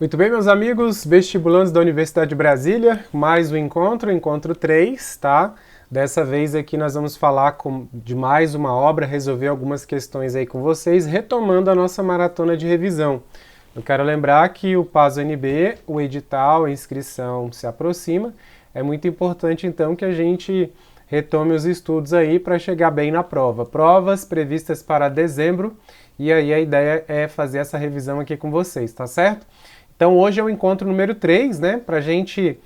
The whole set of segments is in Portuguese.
Muito bem, meus amigos, vestibulantes da Universidade de Brasília, mais um encontro 3, tá? Dessa vez aqui nós vamos falar de mais uma obra, resolver algumas questões aí com vocês, retomando a nossa maratona de revisão. Eu quero lembrar que o PAS-UNB, o edital, a inscrição se aproxima. É muito importante, então, que a gente retome os estudos aí para chegar bem na prova. Provas previstas para dezembro, e aí a ideia é fazer essa revisão aqui com vocês, tá certo? Então hoje é o encontro número 3, né? Para a gente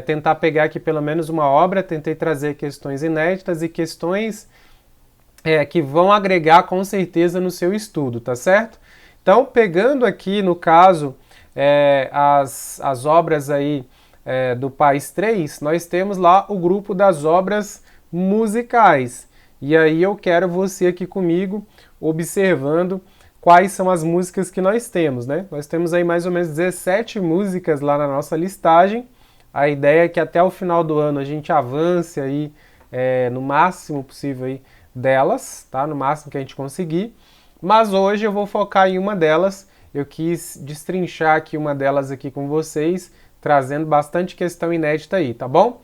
tentar pegar aqui pelo menos uma obra, tentei trazer questões inéditas e questões que vão agregar com certeza no seu estudo, tá certo? Então, pegando aqui no caso as obras aí do PAS 3, nós temos lá o grupo das obras musicais. E aí eu quero você aqui comigo observando quais são as músicas que nós temos, né? Nós temos aí mais ou menos 17 músicas lá na nossa listagem. A ideia é que até o final do ano a gente avance aí no máximo possível aí delas, tá? No máximo que a gente conseguir. Mas hoje eu vou focar em uma delas. Eu quis destrinchar aqui uma delas aqui com vocês, trazendo bastante questão inédita aí, tá bom?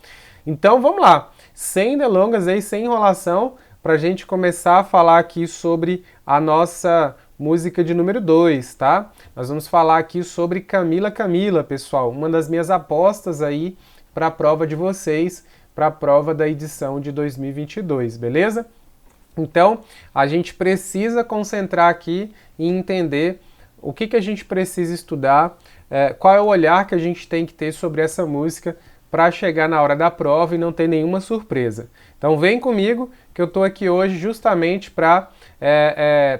Então vamos lá, sem delongas aí, sem enrolação, para a gente começar a falar aqui sobre a nossa música de número 2, tá? Nós vamos falar aqui sobre Camila Camila, pessoal, uma das minhas apostas aí para a prova de vocês, para a prova da edição de 2022, beleza? Então, a gente precisa concentrar aqui e entender o que a gente precisa estudar, qual é o olhar que a gente tem que ter sobre essa música para chegar na hora da prova e não ter nenhuma surpresa. Então vem comigo que eu estou aqui hoje justamente para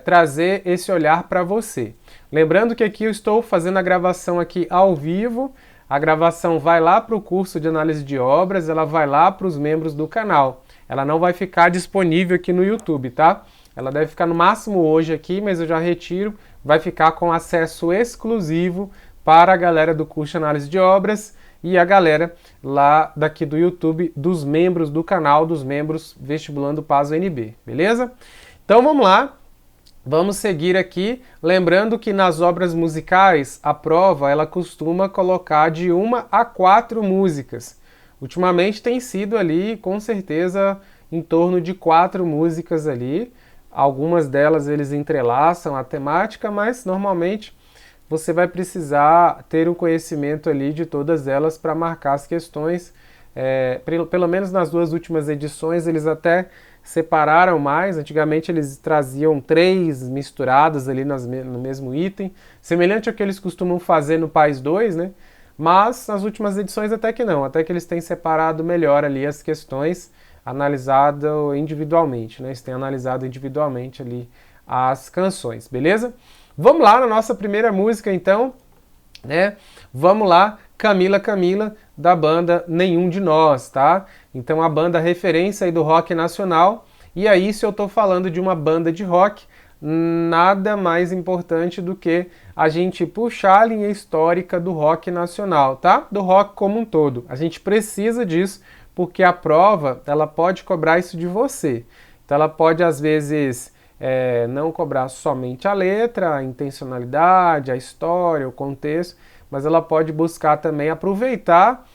trazer esse olhar para você. Lembrando que aqui eu estou fazendo a gravação aqui ao vivo, a gravação vai lá para o curso de análise de obras, ela vai lá para os membros do canal. Ela não vai ficar disponível aqui no YouTube, tá? Ela deve ficar no máximo hoje aqui, mas eu já retiro, vai ficar com acesso exclusivo para a galera do curso de análise de obras e a galera lá daqui do YouTube, dos membros do canal, dos membros vestibulando PAS-UNB, beleza? Então vamos lá, vamos seguir aqui, lembrando que nas obras musicais, a prova ela costuma colocar de 1 a 4 músicas. Ultimamente tem sido ali, com certeza, em torno de 4 músicas ali. Algumas delas eles entrelaçam a temática, mas normalmente você vai precisar ter um conhecimento ali de todas elas para marcar as questões. Pelo menos nas 2 últimas edições eles até separaram mais. Antigamente eles traziam 3 misturadas ali no mesmo item, semelhante ao que eles costumam fazer no PAS 2, né? Mas nas últimas edições até que não, até que eles têm separado melhor ali as questões, analisado individualmente, né? Eles têm analisado individualmente ali as canções, beleza? Vamos lá na nossa primeira música então, né? Vamos lá, Camila Camila, da banda Nenhum de Nós, tá? Então a banda referência aí do rock nacional, e aí se eu tô falando de uma banda de rock, nada mais importante do que a gente puxar a linha histórica do rock nacional, tá? Do rock como um todo. A gente precisa disso porque a prova, ela pode cobrar isso de você. Então ela pode, às vezes, não cobrar somente a letra, a intencionalidade, a história, o contexto, mas ela pode buscar também aproveitar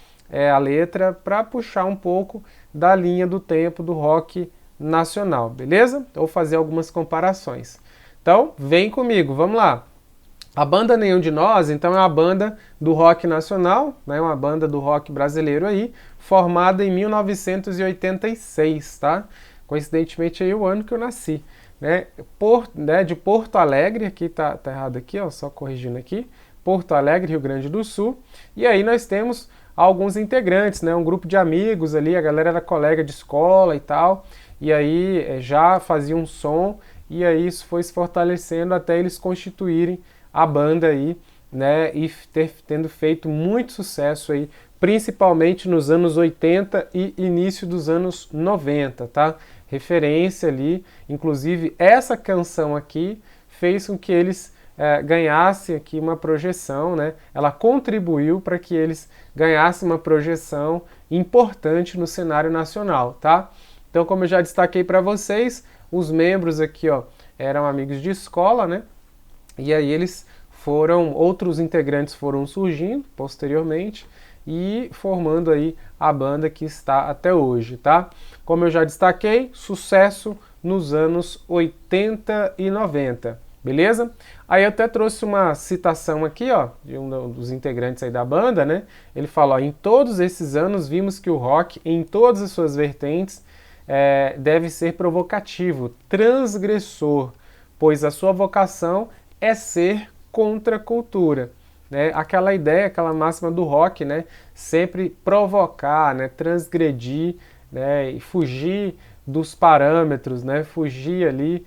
a letra para puxar um pouco da linha do tempo do rock nacional, beleza? Ou fazer algumas comparações. Então, vem comigo, vamos lá. A banda Nenhum de Nós, então, é uma banda do rock nacional, né? Uma banda do rock brasileiro aí, formada em 1986, tá? Coincidentemente aí o ano que eu nasci, né? De Porto Alegre, aqui tá errado aqui, ó, só corrigindo aqui. Porto Alegre, Rio Grande do Sul. E aí nós temos alguns integrantes, né? Um grupo de amigos ali, a galera era colega de escola e tal. E aí já fazia um som, e aí isso foi se fortalecendo até eles constituírem a banda aí, né, e tendo feito muito sucesso aí, principalmente nos anos 80 e início dos anos 90, tá? Referência ali, inclusive essa canção aqui fez com que eles ganhassem aqui uma projeção, né? Ela contribuiu para que eles ganhassem uma projeção importante no cenário nacional, tá? Então, como eu já destaquei para vocês, os membros aqui, ó, eram amigos de escola, né? E aí eles outros integrantes foram surgindo posteriormente e formando aí a banda que está até hoje, tá? Como eu já destaquei, sucesso nos anos 80 e 90, beleza? Aí eu até trouxe uma citação aqui, ó, de um dos integrantes aí da banda, né? Ele fala, ó, em todos esses anos vimos que o rock, em todas as suas vertentes, deve ser provocativo, transgressor, pois a sua vocação é ser contra a cultura. Né, aquela ideia, aquela máxima do rock, né, sempre provocar, né, transgredir, né, e fugir dos parâmetros, né, fugir ali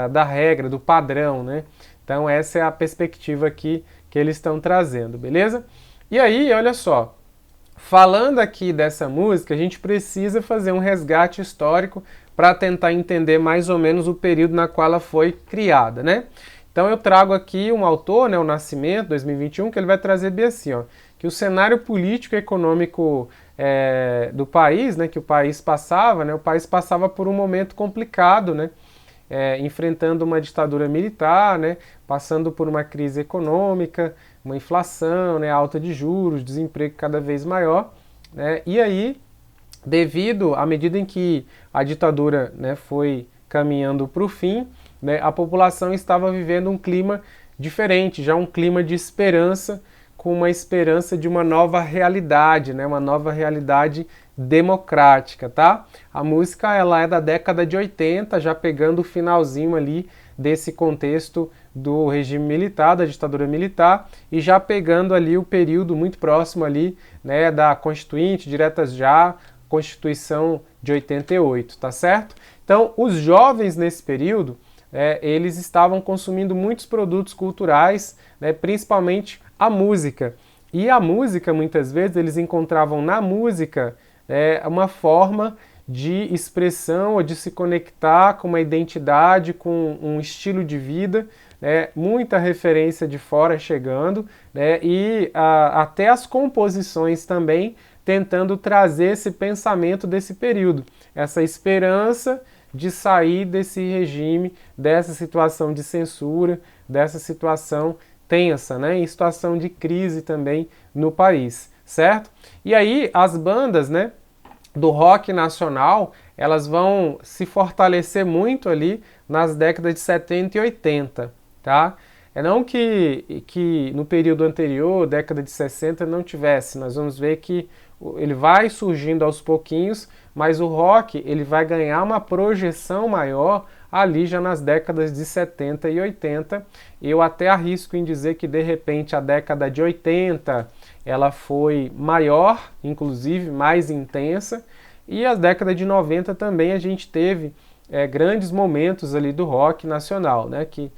da regra, do padrão, né? Então essa é a perspectiva aqui que eles estão trazendo, beleza? E aí, olha só, falando aqui dessa música, a gente precisa fazer um resgate histórico para tentar entender mais ou menos o período na qual ela foi criada, né? Então eu trago aqui um autor, né, o Nascimento, 2021, que ele vai trazer bem assim, ó, que o cenário político e econômico do país, né, que o país passava, né, o país passava por um momento complicado, né, enfrentando uma ditadura militar, né, passando por uma crise econômica, uma inflação, né, alta de juros, desemprego cada vez maior, né, e aí, devido à medida em que a ditadura, né, foi caminhando para o fim, né, a população estava vivendo um clima diferente, já um clima de esperança, com uma esperança de uma nova realidade, né, uma nova realidade democrática, tá? A música ela é da década de 80, já pegando o finalzinho ali desse contexto do regime militar, da ditadura militar, e já pegando ali o período muito próximo ali, né, da Constituinte, diretas já, Constituição de 88, tá certo? Então, os jovens nesse período, eles estavam consumindo muitos produtos culturais, né, principalmente a música. E a música, muitas vezes, eles encontravam na música uma forma de expressão ou de se conectar com uma identidade, com um estilo de vida, né, muita referência de fora chegando, né, e até as composições também tentando trazer esse pensamento desse período, essa esperança de sair desse regime, dessa situação de censura, dessa situação tensa, né, em situação de crise também no país, certo? E aí as bandas, né, do rock nacional, elas vão se fortalecer muito ali nas décadas de 70 e 80, tá? É não que no período anterior, década de 60, não tivesse. Nós vamos ver que ele vai surgindo aos pouquinhos, mas o rock ele vai ganhar uma projeção maior ali já nas décadas de 70 e 80. Eu até arrisco em dizer que de repente a década de 80 ela foi maior, inclusive mais intensa, e a década de 90 também a gente teve grandes momentos ali do rock nacional, né, que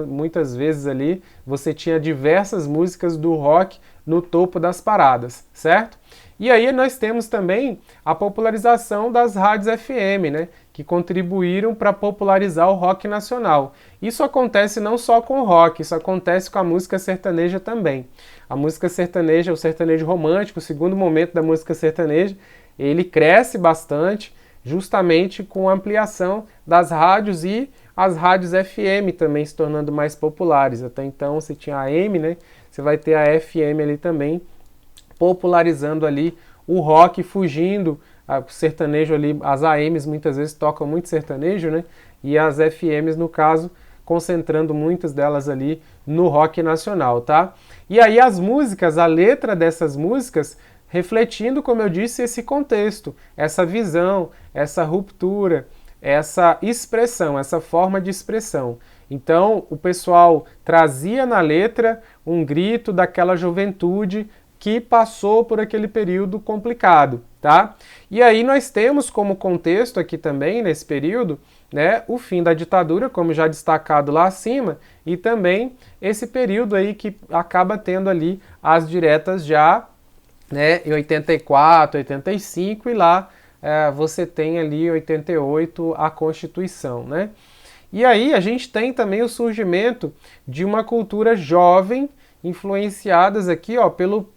muitas vezes ali você tinha diversas músicas do rock no topo das paradas, certo? E aí nós temos também a popularização das rádios FM, né, que contribuíram para popularizar o rock nacional. Isso acontece não só com o rock, isso acontece com a música sertaneja também. A música sertaneja, o sertanejo romântico, o segundo momento da música sertaneja, ele cresce bastante justamente com a ampliação das rádios e as rádios FM também se tornando mais populares. Até então você tinha a AM, né? Você vai ter a FM ali também, popularizando ali o rock, fugindo, o sertanejo ali, as AMs muitas vezes tocam muito sertanejo, né? E as FMs, no caso, concentrando muitas delas ali no rock nacional, tá? E aí as músicas, a letra dessas músicas, refletindo, como eu disse, esse contexto, essa visão, essa ruptura, essa expressão, essa forma de expressão. Então, o pessoal trazia na letra um grito daquela juventude que passou por aquele período complicado, tá? E aí nós temos como contexto aqui também, nesse período, né, o fim da ditadura, como já destacado lá acima, e também esse período aí que acaba tendo ali as diretas já, né, em 84, 85, e lá você tem ali em 88 a Constituição, né? E aí a gente tem também o surgimento de uma cultura jovem, influenciadas aqui, ó, pelo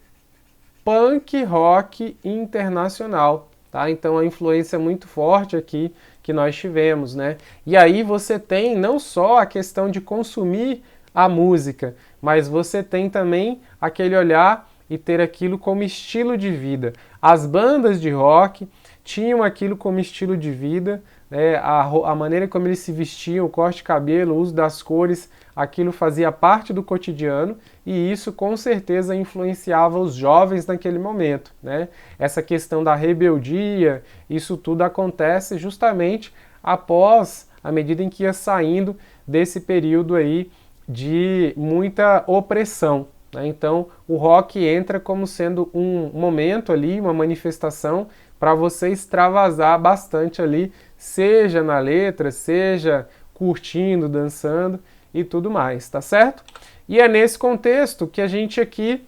punk rock internacional, tá? Então a influência muito forte aqui que nós tivemos, né? E aí você tem não só a questão de consumir a música, mas você tem também aquele olhar e ter aquilo como estilo de vida. As bandas de rock tinham aquilo como estilo de vida, né? A maneira como eles se vestiam, o corte de cabelo, o uso das cores, aquilo fazia parte do cotidiano e isso com certeza influenciava os jovens naquele momento, né? Essa questão da rebeldia, isso tudo acontece justamente após, à medida em que ia saindo desse período aí de muita opressão. Então, o rock entra como sendo um momento ali, uma manifestação para você extravasar bastante ali, seja na letra, seja curtindo, dançando e tudo mais, tá certo? E é nesse contexto que a gente aqui,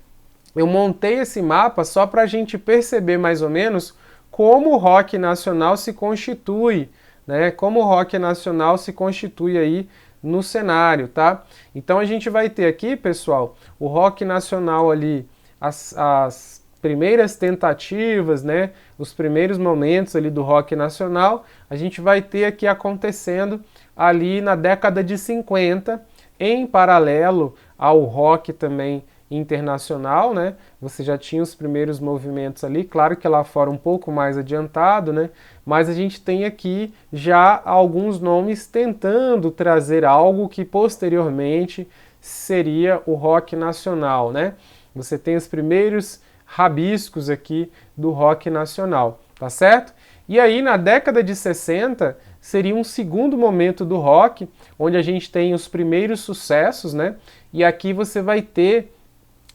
eu montei esse mapa só para a gente perceber mais ou menos como o rock nacional se constitui, né? Como o rock nacional se constitui aí no cenário, tá? Então a gente vai ter aqui, pessoal, o rock nacional ali, as primeiras tentativas, né? Os primeiros momentos ali do rock nacional, a gente vai ter aqui acontecendo ali na década de 50, em paralelo ao rock também internacional, né? Você já tinha os primeiros movimentos ali, claro que lá fora um pouco mais adiantado, né? Mas a gente tem aqui já alguns nomes tentando trazer algo que posteriormente seria o rock nacional, né? Você tem os primeiros rabiscos aqui do rock nacional, tá certo? E aí na década de 60 seria um segundo momento do rock, onde a gente tem os primeiros sucessos, né? E aqui você vai ter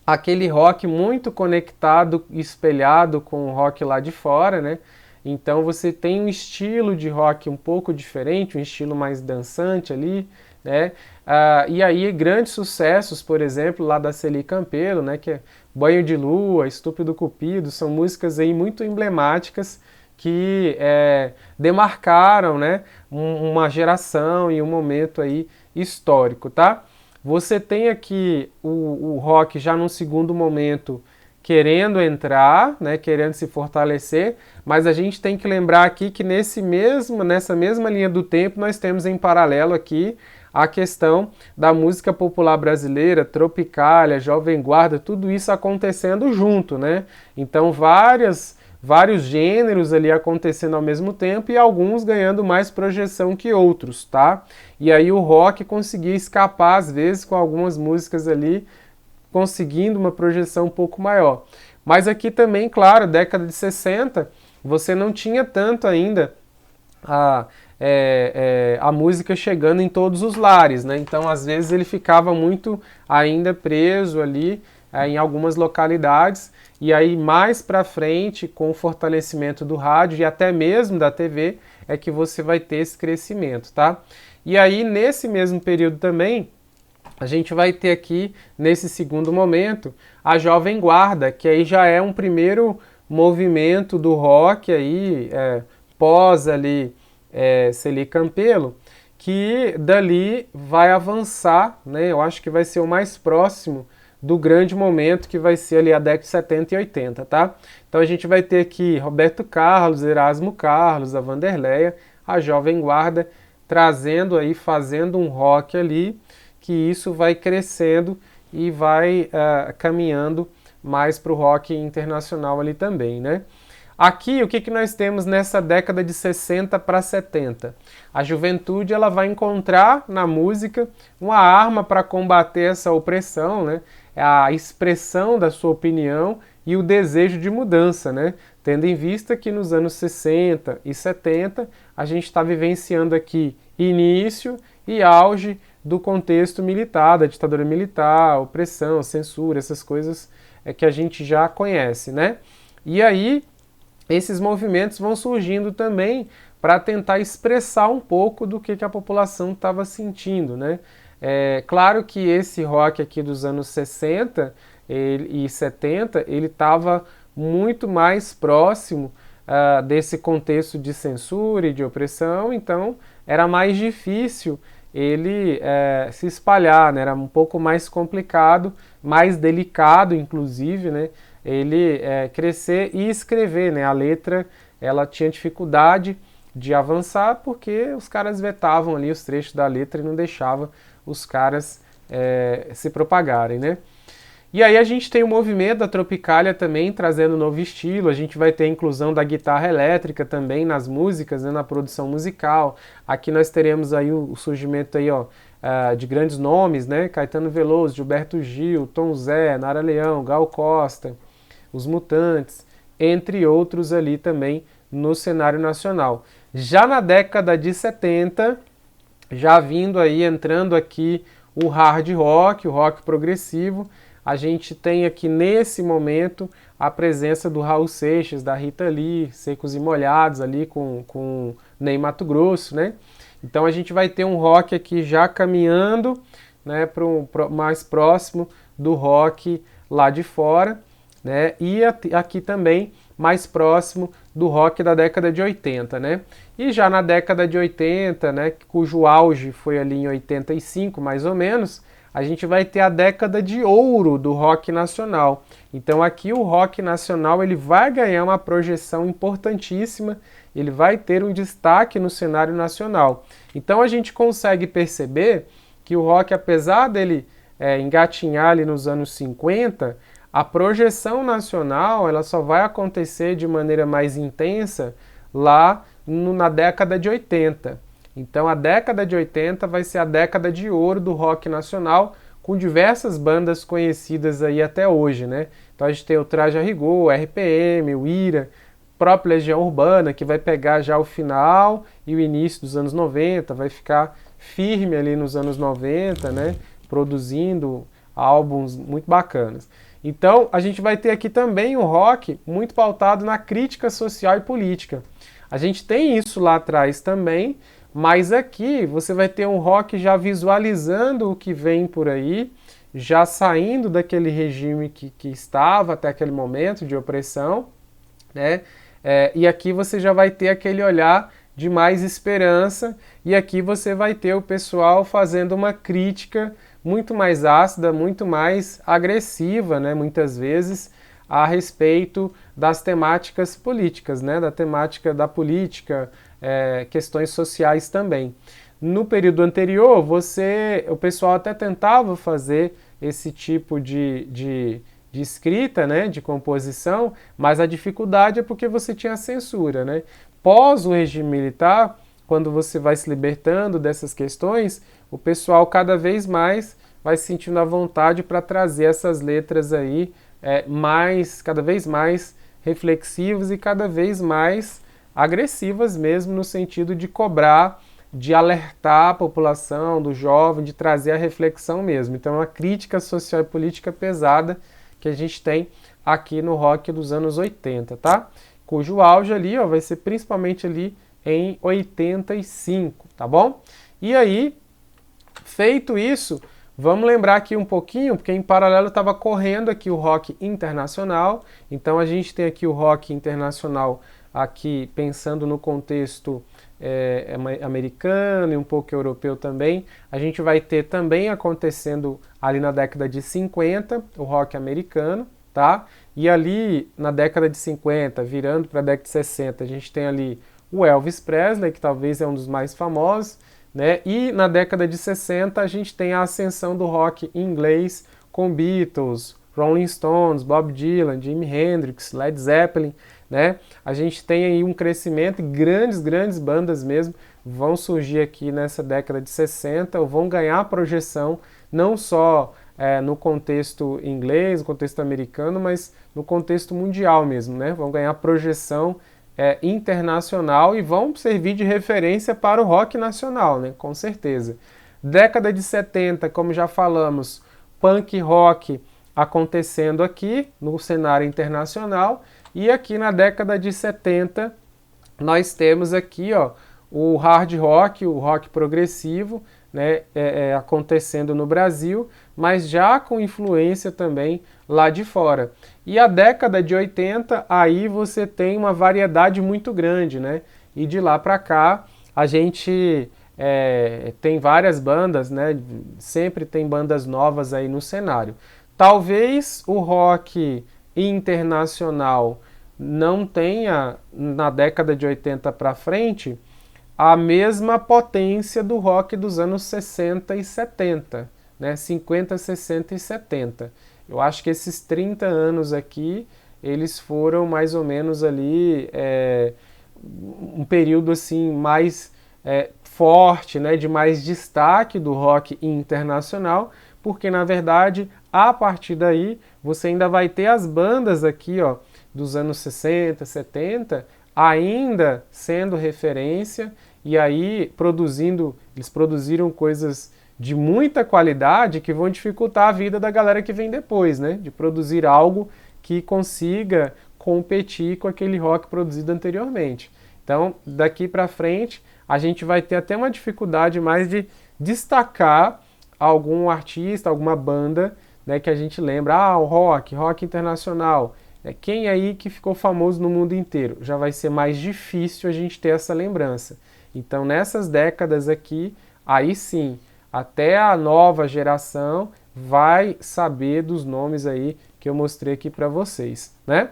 aquele rock muito conectado, espelhado com o rock lá de fora, né? Então você tem um estilo de rock um pouco diferente, um estilo mais dançante ali, né? E aí grandes sucessos, por exemplo, lá da Celi Campelo, né? Que é Banho de Lua, Estúpido Cupido, são músicas aí muito emblemáticas que demarcaram, né? Uma geração e um momento aí histórico, tá? Você tem aqui o rock já num segundo momento querendo entrar, né, querendo se fortalecer, mas a gente tem que lembrar aqui que nessa mesma linha do tempo nós temos em paralelo aqui a questão da música popular brasileira, Tropicália, Jovem Guarda, tudo isso acontecendo junto, né? Então vários gêneros ali acontecendo ao mesmo tempo e alguns ganhando mais projeção que outros, tá? E aí o rock conseguia escapar às vezes com algumas músicas ali, conseguindo uma projeção um pouco maior. Mas aqui também, claro, década de 60, você não tinha tanto ainda a música chegando em todos os lares, né? Então às vezes ele ficava muito ainda preso ali em algumas localidades, e aí mais para frente, com o fortalecimento do rádio e até mesmo da TV, é que você vai ter esse crescimento, tá? E aí nesse mesmo período também, a gente vai ter aqui, nesse segundo momento, a Jovem Guarda, que aí já é um primeiro movimento do rock aí, pós ali Celi Campelo, que dali vai avançar, né? Eu acho que vai ser o mais próximo do grande momento que vai ser ali a década de 70 e 80, tá? Então a gente vai ter aqui Roberto Carlos, Erasmo Carlos, a Vanderleia, a Jovem Guarda, trazendo aí, fazendo um rock ali, que isso vai crescendo e vai caminhando mais para o rock internacional ali também, né? Aqui, o que nós temos nessa década de 60 para 70? A juventude ela vai encontrar na música uma arma para combater essa opressão, né? A expressão da sua opinião e o desejo de mudança, né? Tendo em vista que nos anos 60 e 70 a gente está vivenciando aqui início e auge do contexto militar, da ditadura militar, opressão, censura, essas coisas que a gente já conhece, né? E aí esses movimentos vão surgindo também para tentar expressar um pouco do que a população estava sentindo, né? Claro que esse rock aqui dos anos 60 e 70, ele estava muito mais próximo desse contexto de censura e de opressão, então era mais difícil ele se espalhar, né? Era um pouco mais complicado, mais delicado, inclusive, né? Ele crescer e escrever, né? A letra, ela tinha dificuldade de avançar porque os caras vetavam ali os trechos da letra e não deixavam os caras se propagarem, né? E aí a gente tem o movimento da Tropicália também trazendo novo estilo, a gente vai ter a inclusão da guitarra elétrica também nas músicas, né, na produção musical. Aqui nós teremos aí o surgimento aí, ó, de grandes nomes, né, Caetano Veloso, Gilberto Gil, Tom Zé, Nara Leão, Gal Costa, Os Mutantes, entre outros ali também no cenário nacional. Já na década de 70, já vindo aí, entrando aqui o hard rock, o rock progressivo, a gente tem aqui nesse momento a presença do Raul Seixas, da Rita Lee, Secos e Molhados ali com Ney Matogrosso, né? Então a gente vai ter um rock aqui já caminhando, né, mais próximo do rock lá de fora, né? E aqui também mais próximo do rock da década de 80, né? E já na década de 80, né, cujo auge foi ali em 85, mais ou menos, a gente vai ter a década de ouro do rock nacional. Então aqui o rock nacional ele vai ganhar uma projeção importantíssima, ele vai ter um destaque no cenário nacional. Então a gente consegue perceber que o rock, apesar dele engatinhar ali nos anos 50, a projeção nacional ela só vai acontecer de maneira mais intensa lá na década de 80. Então a década de 80 vai ser a década de ouro do rock nacional, com diversas bandas conhecidas aí até hoje, né? Então a gente tem o Traje a Rigor, RPM, o Ira, própria Legião Urbana, que vai pegar já o final e o início dos anos 90, vai ficar firme ali nos anos 90, né? Produzindo álbuns muito bacanas. Então a gente vai ter aqui também um rock muito pautado na crítica social e política. A gente tem isso lá atrás também, mas aqui você vai ter um rock já visualizando o que vem por aí, já saindo daquele regime que estava até aquele momento de opressão, né? E aqui você já vai ter aquele olhar de mais esperança, e aqui você vai ter o pessoal fazendo uma crítica muito mais ácida, muito mais agressiva, né? Muitas vezes, a respeito das temáticas políticas, né? Da temática da política, questões sociais também. No período anterior, o pessoal até tentava fazer esse tipo de escrita, né, de composição, mas a dificuldade é porque você tinha censura, né? Pós o regime militar, quando você vai se libertando dessas questões, o pessoal cada vez mais vai se sentindo à vontade para trazer essas letras aí cada vez mais reflexivas e cada vez mais agressivas mesmo, no sentido de cobrar, de alertar a população, do jovem, de trazer a reflexão mesmo. Então é uma crítica social e política pesada que a gente tem aqui no rock dos anos 80, tá? Cujo auge ali, ó, vai ser principalmente ali em 85, tá bom? E aí, feito isso, vamos lembrar aqui um pouquinho, porque em paralelo estava correndo aqui o rock internacional. Então a gente tem aqui o rock internacional aqui pensando no contexto americano e um pouco europeu também. A gente vai ter também acontecendo ali na década de 50 o rock americano, tá? E ali na década de 50, virando para a década de 60, a gente tem ali o Elvis Presley, que talvez é um dos mais famosos, né? E na década de 60 a gente tem a ascensão do rock inglês com Beatles, Rolling Stones, Bob Dylan, Jimi Hendrix, Led Zeppelin, né? A gente tem aí um crescimento e grandes bandas mesmo vão surgir aqui nessa década de 60, ou vão ganhar projeção não só no contexto inglês, no contexto americano, mas no contexto mundial mesmo, né? Vão ganhar projeção internacional e vão servir de referência para o rock nacional, né? Com certeza. Década de 70, como já falamos, punk rock acontecendo aqui no cenário internacional, e aqui na década de 70 nós temos aqui, ó, o hard rock, o rock progressivo, né, acontecendo no Brasil, mas já com influência também lá de fora. E a década de 80, aí você tem uma variedade muito grande, né? E de lá para cá a gente tem várias bandas, né? Sempre tem bandas novas aí no cenário. Talvez o rock internacional não tenha, na década de 80 para frente, a mesma potência do rock dos anos 60 e 70, né, 50, 60 e 70. Eu acho que esses 30 anos aqui, eles foram mais ou menos ali um período assim mais forte, né, de mais destaque do rock internacional, porque na verdade, a partir daí, você ainda vai ter as bandas aqui, ó, dos anos 60, 70, ainda sendo referência, e aí eles produziram coisas de muita qualidade que vão dificultar a vida da galera que vem depois, né? De produzir algo que consiga competir com aquele rock produzido anteriormente. Então, daqui para frente, a gente vai ter até uma dificuldade mais de destacar algum artista, alguma banda, né, que a gente lembra, o rock internacional. Quem aí que ficou famoso no mundo inteiro? Já vai ser mais difícil a gente ter essa lembrança. Então, nessas décadas aqui, aí sim, até a nova geração vai saber dos nomes aí que eu mostrei aqui para vocês, né?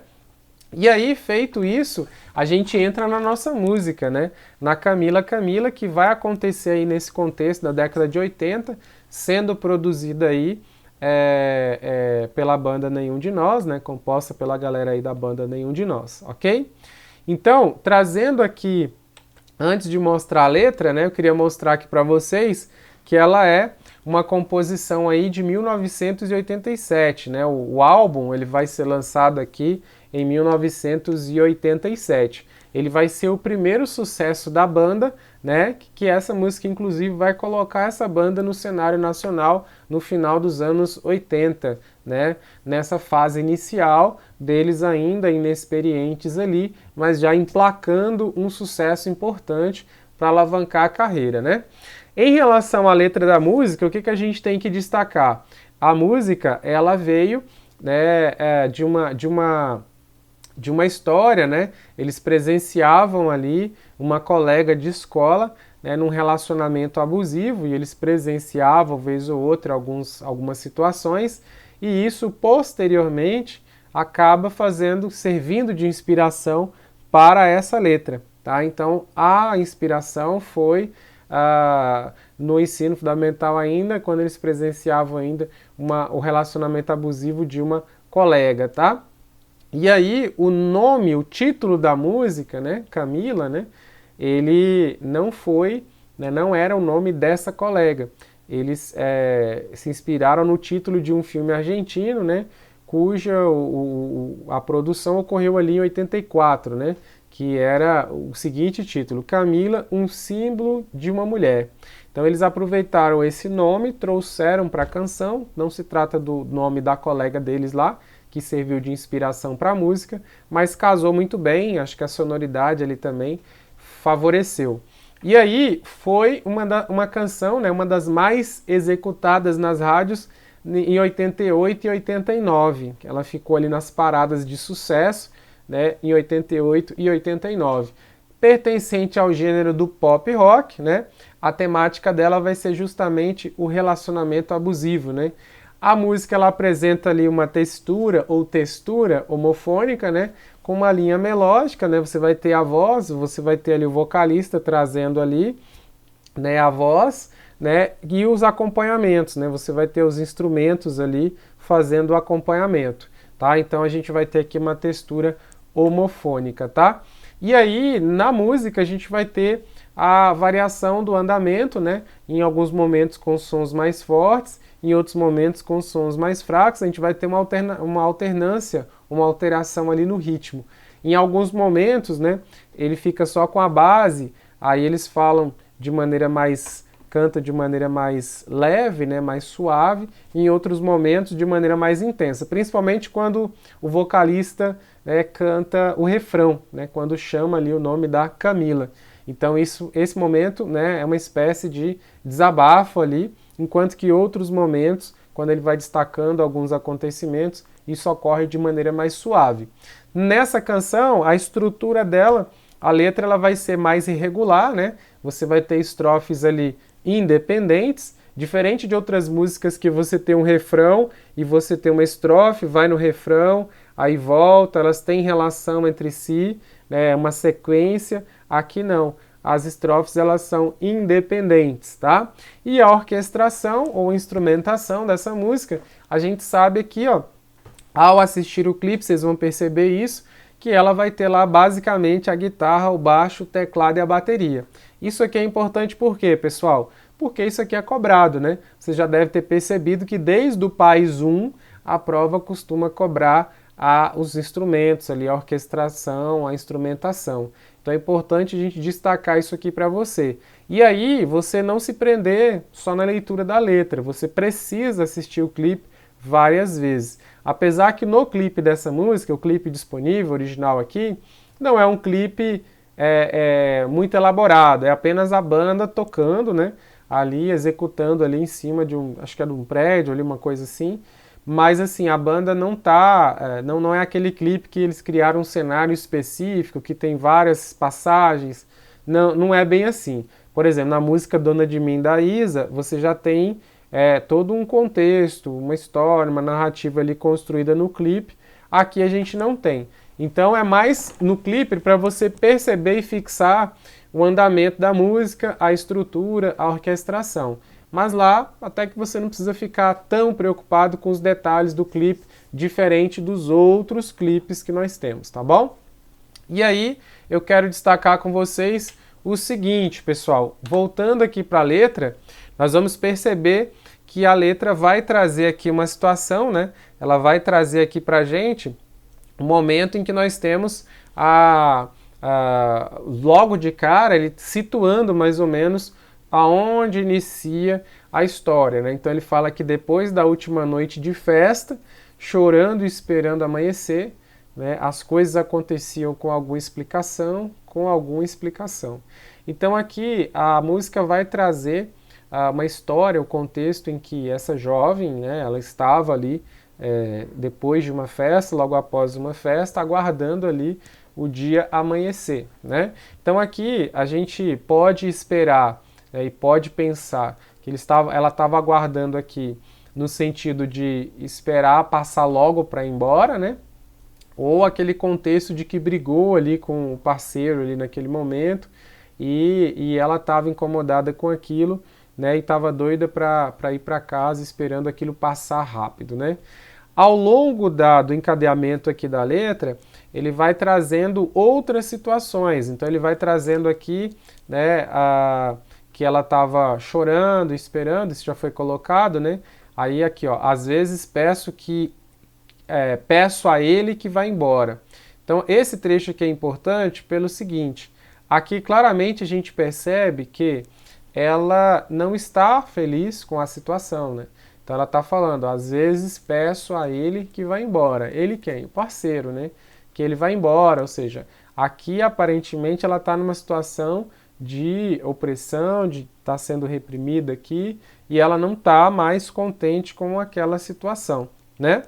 E aí, feito isso, a gente entra na nossa música, né? Na Camila Camila, que vai acontecer aí nesse contexto da década de 80, sendo produzida aí pela banda Nenhum de Nós, né? Composta pela galera aí da banda Nenhum de Nós, ok? Então, trazendo aqui, antes de mostrar a letra, né? Eu queria mostrar aqui para vocês que ela é uma composição aí de 1987, né? O álbum ele vai ser lançado aqui em 1987. Ele vai ser o primeiro sucesso da banda, né? Que essa música, inclusive, vai colocar essa banda no cenário nacional no final dos anos 80, né? Nessa fase inicial deles ainda inexperientes ali, mas já emplacando um sucesso importante para alavancar a carreira, né? Em relação à letra da música, o que a gente tem que destacar? A música, ela veio, né, de uma história, né? Eles presenciavam ali uma colega de escola, né, num relacionamento abusivo, e eles presenciavam, vez ou outra, algumas situações, e isso posteriormente acaba servindo de inspiração para essa letra, tá? Então a inspiração foi no ensino fundamental ainda, quando eles presenciavam ainda o relacionamento abusivo de uma colega, tá? E aí o título da música, né, Camila, né, ele não foi, né, não era o nome dessa colega. Eles se inspiraram no título de um filme argentino, né, cuja a produção ocorreu ali em 84, né, que era o seguinte título: Camila, um símbolo de uma mulher. Então eles aproveitaram esse nome, trouxeram para a canção, não se trata do nome da colega deles lá, que serviu de inspiração para a música, mas casou muito bem, acho que a sonoridade ali também favoreceu. E aí foi uma canção, né, uma das mais executadas nas rádios em 88 e 89. Ela ficou ali nas paradas de sucesso, né, em 88 e 89. Pertencente ao gênero do pop rock, né, a temática dela vai ser justamente o relacionamento abusivo, né. A música ela apresenta ali uma textura homofônica, né, com uma linha melódica, né, você vai ter a voz, você vai ter ali o vocalista trazendo ali, né, a voz, né, e os acompanhamentos, né, você vai ter os instrumentos ali fazendo o acompanhamento, tá? Então a gente vai ter aqui uma textura homofônica, tá? E aí na música a gente vai ter a variação do andamento, né, em alguns momentos com sons mais fortes, em outros momentos com sons mais fracos. A gente vai ter uma alternância, uma alteração ali no ritmo. Em alguns momentos, né, ele fica só com a base, aí eles canta de maneira mais leve, né, mais suave, e em outros momentos de maneira mais intensa, principalmente quando o vocalista, né, canta o refrão, né, quando chama ali o nome da Camila. Então esse momento, né, é uma espécie de desabafo ali, enquanto que outros momentos, quando ele vai destacando alguns acontecimentos, isso ocorre de maneira mais suave. Nessa canção, a estrutura dela, a letra ela vai ser mais irregular, né? Você vai ter estrofes ali independentes, diferente de outras músicas que você tem um refrão e você tem uma estrofe, vai no refrão, aí volta, elas têm relação entre si, né? Uma sequência. Aqui não. as estrofes elas são independentes, tá? E a orquestração ou instrumentação dessa música, a gente sabe aqui, ó, ao assistir o clipe, vocês vão perceber isso, que ela vai ter lá basicamente a guitarra, o baixo, o teclado e a bateria. Isso aqui é importante por quê, pessoal? Porque isso aqui é cobrado, né? Você já deve ter percebido que desde o PAIS 1, a prova costuma cobrar os instrumentos ali, a orquestração, a instrumentação. Então é importante a gente destacar isso aqui para você. E aí, você não se prender só na leitura da letra, você precisa assistir o clipe várias vezes. Apesar que no clipe dessa música, o clipe disponível, original aqui, não é um clipe muito elaborado, é apenas a banda tocando, né, ali, executando ali em cima de acho que é de um prédio, ali, uma coisa assim, mas assim, a banda não é aquele clipe que eles criaram um cenário específico, que tem várias passagens, não é bem assim. Por exemplo, na música Dona de Mim, da Isa, você já tem todo um contexto, uma história, uma narrativa ali construída no clipe. Aqui a gente não tem. Então é mais no clipe para você perceber e fixar o andamento da música, a estrutura, a orquestração. Mas lá, até que você não precisa ficar tão preocupado com os detalhes do clipe, diferente dos outros clipes que nós temos, tá bom? E aí, eu quero destacar com vocês o seguinte, pessoal. Voltando aqui para a letra, nós vamos perceber que a letra vai trazer aqui uma situação, né? Ela vai trazer aqui para a gente um momento em que nós temos logo de cara, ele situando mais ou menos aonde inicia a história, né? Então ele fala que depois da última noite de festa, chorando e esperando amanhecer, né, as coisas aconteciam com alguma explicação, Então aqui a música vai trazer uma história, o contexto em que essa jovem, né, ela estava ali depois de uma festa, logo após uma festa, aguardando ali o dia amanhecer, né? Então aqui a gente pode esperar e pode pensar que ela estava aguardando aqui no sentido de esperar passar logo para ir embora, né? Ou aquele contexto de que brigou ali com o parceiro ali naquele momento e ela estava incomodada com aquilo, né? E estava doida para ir para casa esperando aquilo passar rápido, né? Ao longo do encadeamento aqui da letra, ele vai trazendo outras situações. Então ele vai trazendo aqui, né, que ela estava chorando, esperando, isso já foi colocado, né? Aí aqui, ó, às vezes peço a ele que vá embora. Então esse trecho aqui é importante pelo seguinte, aqui claramente a gente percebe que ela não está feliz com a situação, né? Então ela está falando, às vezes peço a ele que vá embora. Ele quem? O parceiro, né? Que ele vá embora, ou seja, aqui aparentemente ela está numa situação de opressão, de estar sendo reprimida aqui, e ela não está mais contente com aquela situação, né?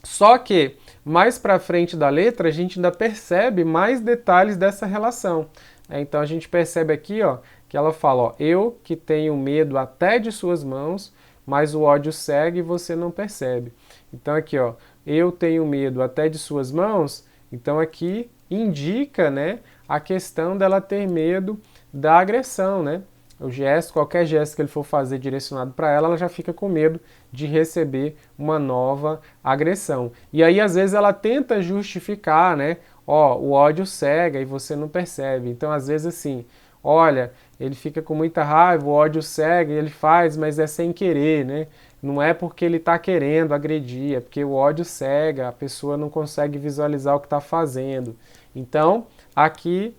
Só que mais para frente da letra a gente ainda percebe mais detalhes dessa relação. Então a gente percebe aqui, ó, que ela fala, ó, eu que tenho medo até de suas mãos, mas o ódio segue e você não percebe. Então aqui, ó, eu tenho medo até de suas mãos, então aqui indica, né, a questão dela ter medo da agressão, né? O gesto, qualquer gesto que ele for fazer direcionado para ela, ela já fica com medo de receber uma nova agressão. E aí, às vezes, ela tenta justificar, né? Ó, o ódio cega e você não percebe. Então, às vezes, assim, olha, ele fica com muita raiva, o ódio cega e ele faz, mas é sem querer, né? Não é porque ele está querendo agredir, é porque o ódio cega, a pessoa não consegue visualizar o que está fazendo. Então, aqui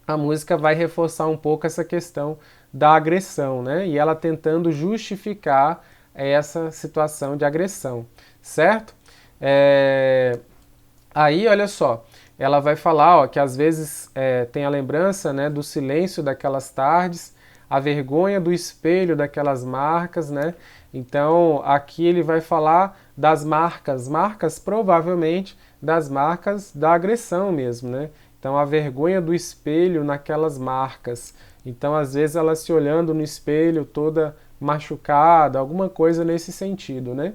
a música vai reforçar um pouco essa questão da agressão, né? E ela tentando justificar essa situação de agressão, certo? Aí, olha só, ela vai falar, ó, que às vezes tem a lembrança, né, do silêncio daquelas tardes, a vergonha do espelho daquelas marcas, né? Então, aqui ele vai falar das marcas provavelmente das marcas da agressão mesmo, né? Então, a vergonha do espelho naquelas marcas. Então, às vezes, ela se olhando no espelho toda machucada, alguma coisa nesse sentido, né?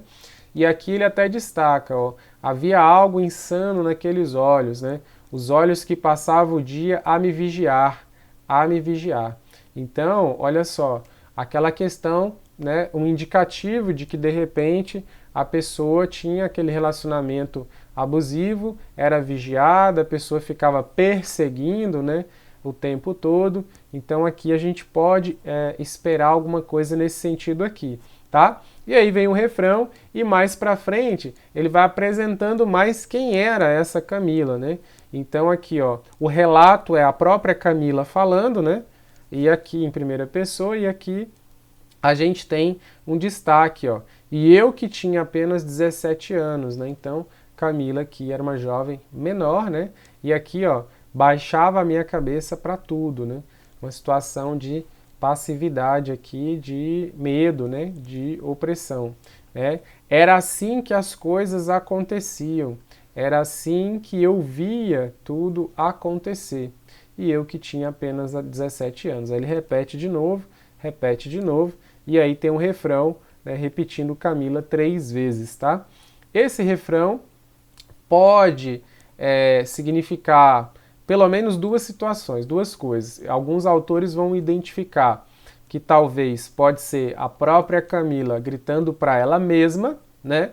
E aqui ele até destaca, ó, havia algo insano naqueles olhos, né? Os olhos que passavam o dia a me vigiar, a me vigiar. Então, olha só, aquela questão, né, um indicativo de que de repente a pessoa tinha aquele relacionamento abusivo, era vigiada, a pessoa ficava perseguindo, né, o tempo todo. Então aqui a gente pode esperar alguma coisa nesse sentido aqui, tá? E aí vem o refrão e mais pra frente ele vai apresentando mais quem era essa Camila, né? Então aqui, ó, o relato é a própria Camila falando, né? E aqui em primeira pessoa, e aqui a gente tem um destaque, ó. E eu que tinha apenas 17 anos, né? Então, Camila aqui era uma jovem menor, né? E aqui, ó, baixava a minha cabeça para tudo, né? Uma situação de passividade aqui, de medo, né? De opressão, né? Era assim que as coisas aconteciam. Era assim que eu via tudo acontecer. E eu que tinha apenas 17 anos. Aí ele repete de novo, e aí tem um refrão, né, repetindo Camila 3 vezes, tá? Esse refrão pode significar pelo menos duas situações, duas coisas. Alguns autores vão identificar que talvez pode ser a própria Camila gritando para ela mesma, né?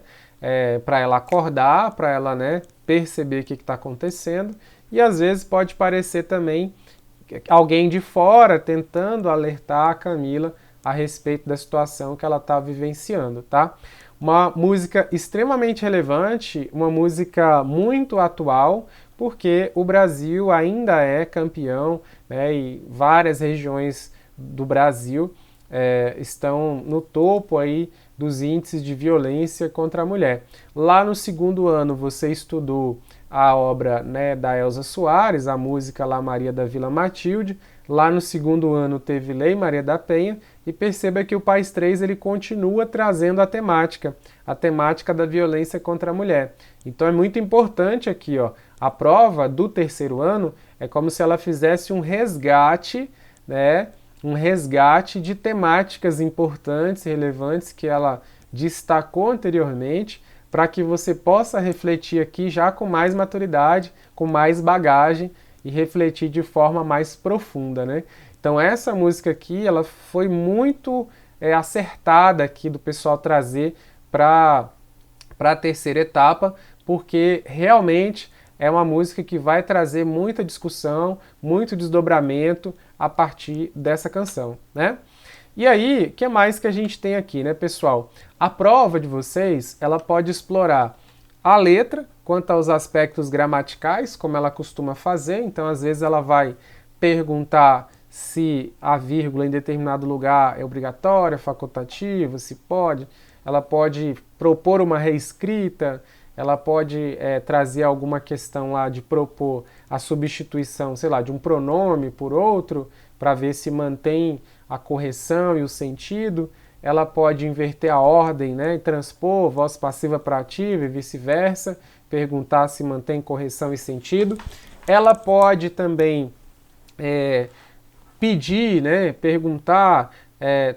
Para ela acordar, para ela, né, perceber o que está acontecendo. E às vezes pode parecer também alguém de fora tentando alertar a Camila a respeito da situação que ela está vivenciando, tá? Uma música extremamente relevante, uma música muito atual, porque o Brasil ainda é campeão, né, e várias regiões do Brasil estão no topo aí dos índices de violência contra a mulher. Lá no segundo ano você estudou a obra, né, da Elza Soares, a música lá Maria da Vila Matilde. Lá no segundo ano teve Lei Maria da Penha, e perceba que o País 3 ele continua trazendo a temática da violência contra a mulher. Então é muito importante aqui, ó, a prova do terceiro ano é como se ela fizesse um resgate, né, um resgate de temáticas importantes e relevantes que ela destacou anteriormente, para que você possa refletir aqui já com mais maturidade, com mais bagagem e refletir de forma mais profunda, né? Então essa música aqui, ela foi muito acertada aqui do pessoal trazer para a terceira etapa, porque realmente é uma música que vai trazer muita discussão, muito desdobramento a partir dessa canção, né? E aí, o que mais que a gente tem aqui, né, pessoal? A prova de vocês, ela pode explorar a letra quanto aos aspectos gramaticais, como ela costuma fazer. Então, às vezes, ela vai perguntar se a vírgula em determinado lugar é obrigatória, facultativa, se pode. Ela pode propor uma reescrita, ela pode trazer alguma questão lá de propor a substituição, sei lá, de um pronome por outro, para ver se mantém a correção e o sentido. Ela pode inverter a ordem, né, e transpor voz passiva para ativa e vice-versa, perguntar se mantém correção e sentido. Ela pode também pedir, né, perguntar,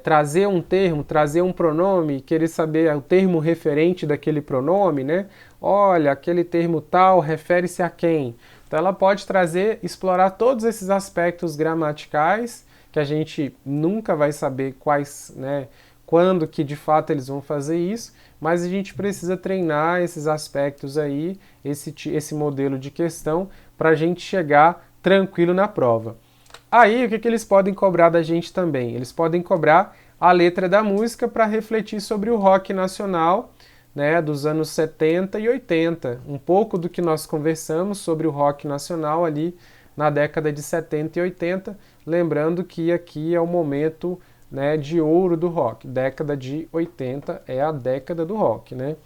trazer um termo, trazer um pronome, querer saber o termo referente daquele pronome, né? Olha, aquele termo tal refere-se a quem? Então ela pode trazer, explorar todos esses aspectos gramaticais, que a gente nunca vai saber quais, né, quando que de fato eles vão fazer isso, mas a gente precisa treinar esses aspectos aí, esse modelo de questão, para a gente chegar tranquilo na prova. Aí, o que eles podem cobrar da gente também? Eles podem cobrar a letra da música para refletir sobre o rock nacional, né, dos anos 70 e 80. Um pouco do que nós conversamos sobre o rock nacional ali na década de 70 e 80, lembrando que aqui é o momento, né, de ouro do rock. Década de 80 é a década do rock, né?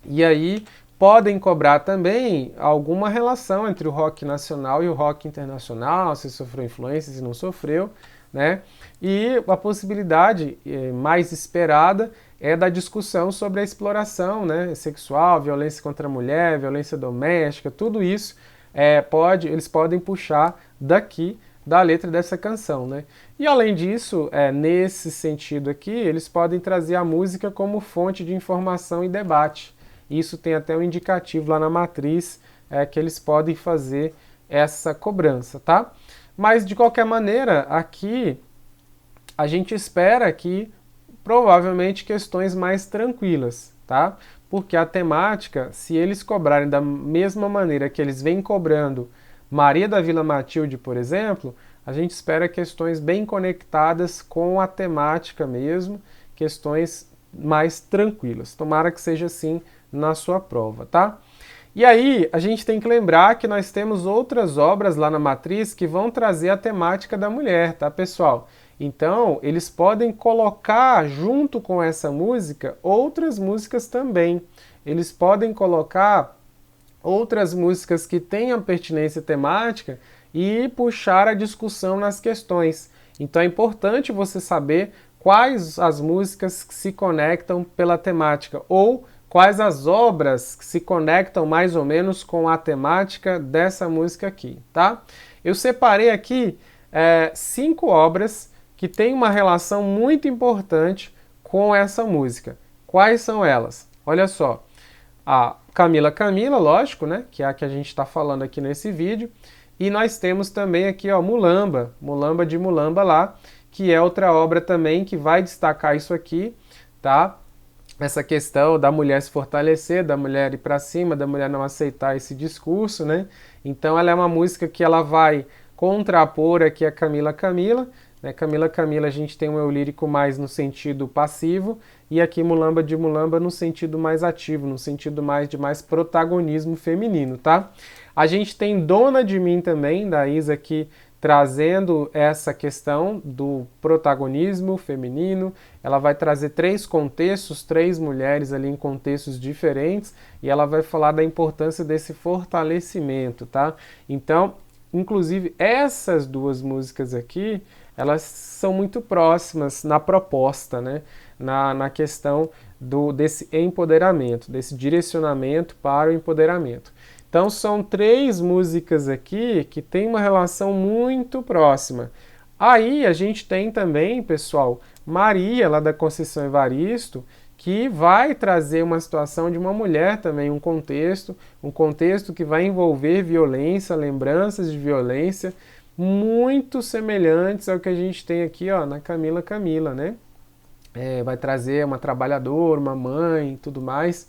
E aí podem cobrar também alguma relação entre o rock nacional e o rock internacional, se sofreu influência, se não sofreu, né? E a possibilidade mais esperada é da discussão sobre a exploração, né, sexual, violência contra a mulher, violência doméstica, tudo isso eles podem puxar daqui da letra dessa canção, né? E além disso, nesse sentido aqui, eles podem trazer a música como fonte de informação e debate. Isso tem até um indicativo lá na matriz que eles podem fazer essa cobrança, tá? Mas, de qualquer maneira, aqui a gente espera que provavelmente questões mais tranquilas, tá? Porque a temática, se eles cobrarem da mesma maneira que eles vêm cobrando Maria da Vila Matilde, por exemplo, a gente espera questões bem conectadas com a temática mesmo, questões mais tranquilas. Tomara que seja assim na sua prova, tá? E aí, a gente tem que lembrar que nós temos outras obras lá na matriz que vão trazer a temática da mulher, tá, pessoal? Então, eles podem colocar junto com essa música outras músicas também. Eles podem colocar outras músicas que tenham pertinência temática e puxar a discussão nas questões. Então é importante você saber quais as músicas que se conectam pela temática ou quais as obras que se conectam mais ou menos com a temática dessa música aqui, tá? Eu separei aqui 5 obras que têm uma relação muito importante com essa música. Quais são elas? Olha só, a Camila Camila, lógico, né? Que é a que a gente está falando aqui nesse vídeo. E nós temos também aqui, ó, Mulamba, Mulamba de Mulamba lá, que é outra obra também que vai destacar isso aqui, tá? Essa questão da mulher se fortalecer, da mulher ir para cima, da mulher não aceitar esse discurso, né? Então ela é uma música que ela vai contrapor aqui a Camila Camila, né? Camila Camila a gente tem um eu lírico mais no sentido passivo e aqui Mulamba de Mulamba no sentido mais ativo, no sentido de mais protagonismo feminino, tá? A gente tem Dona de Mim também, da Isa aqui, trazendo essa questão do protagonismo feminino. Ela vai trazer 3 contextos, 3 mulheres ali em contextos diferentes, e ela vai falar da importância desse fortalecimento, tá? Então, inclusive, essas 2 músicas aqui, elas são muito próximas na proposta, né? Na questão desse empoderamento, desse direcionamento para o empoderamento. Então são 3 músicas aqui que têm uma relação muito próxima. Aí a gente tem também, pessoal, Maria, lá da Conceição Evaristo, que vai trazer uma situação de uma mulher também, um contexto que vai envolver violência, lembranças de violência, muito semelhantes ao que a gente tem aqui, ó, na Camila Camila, né? Vai trazer uma trabalhadora, uma mãe e tudo mais,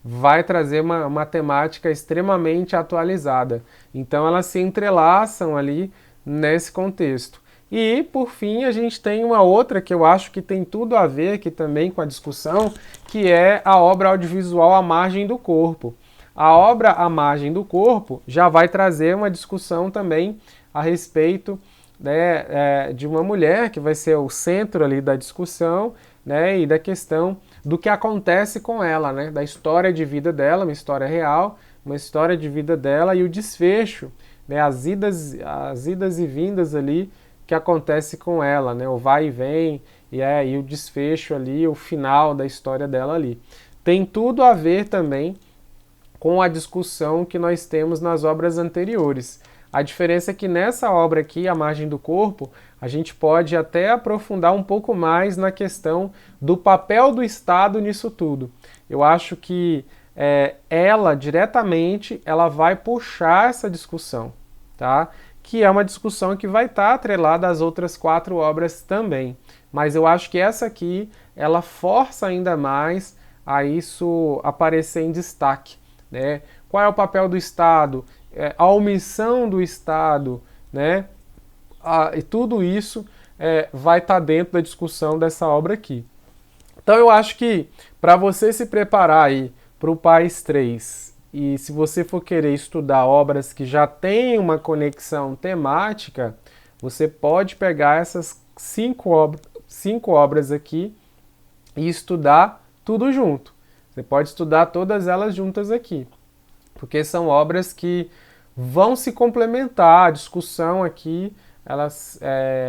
vai trazer uma temática extremamente atualizada. Então elas se entrelaçam ali nesse contexto. E, por fim, a gente tem uma outra que eu acho que tem tudo a ver aqui também com a discussão, que é a obra audiovisual A Margem do Corpo. A obra A Margem do Corpo já vai trazer uma discussão também a respeito, né, de uma mulher que vai ser o centro ali da discussão, né, e da questão do que acontece com ela, né, da história de vida dela, uma história real, uma história de vida dela e o desfecho, né, as idas e vindas ali que acontece com ela, né, o vai e vem e o desfecho ali, o final da história dela ali. Tem tudo a ver também com a discussão que nós temos nas obras anteriores. A diferença é que nessa obra aqui, A Margem do Corpo, a gente pode até aprofundar um pouco mais na questão do papel do Estado nisso tudo. Eu acho que ela, diretamente, ela vai puxar essa discussão, tá? Que é uma discussão que vai estar atrelada às outras 4 obras também. Mas eu acho que essa aqui, ela força ainda mais a isso aparecer em destaque, né? Qual é o papel do Estado? A omissão do Estado, né? E tudo isso vai estar dentro da discussão dessa obra aqui. Então eu acho que para você se preparar aí para o PAIS 3 e se você for querer estudar obras que já têm uma conexão temática, você pode pegar essas 5 obras aqui e estudar tudo junto. Você pode estudar todas elas juntas aqui, porque são obras que vão se complementar. A discussão aqui, elas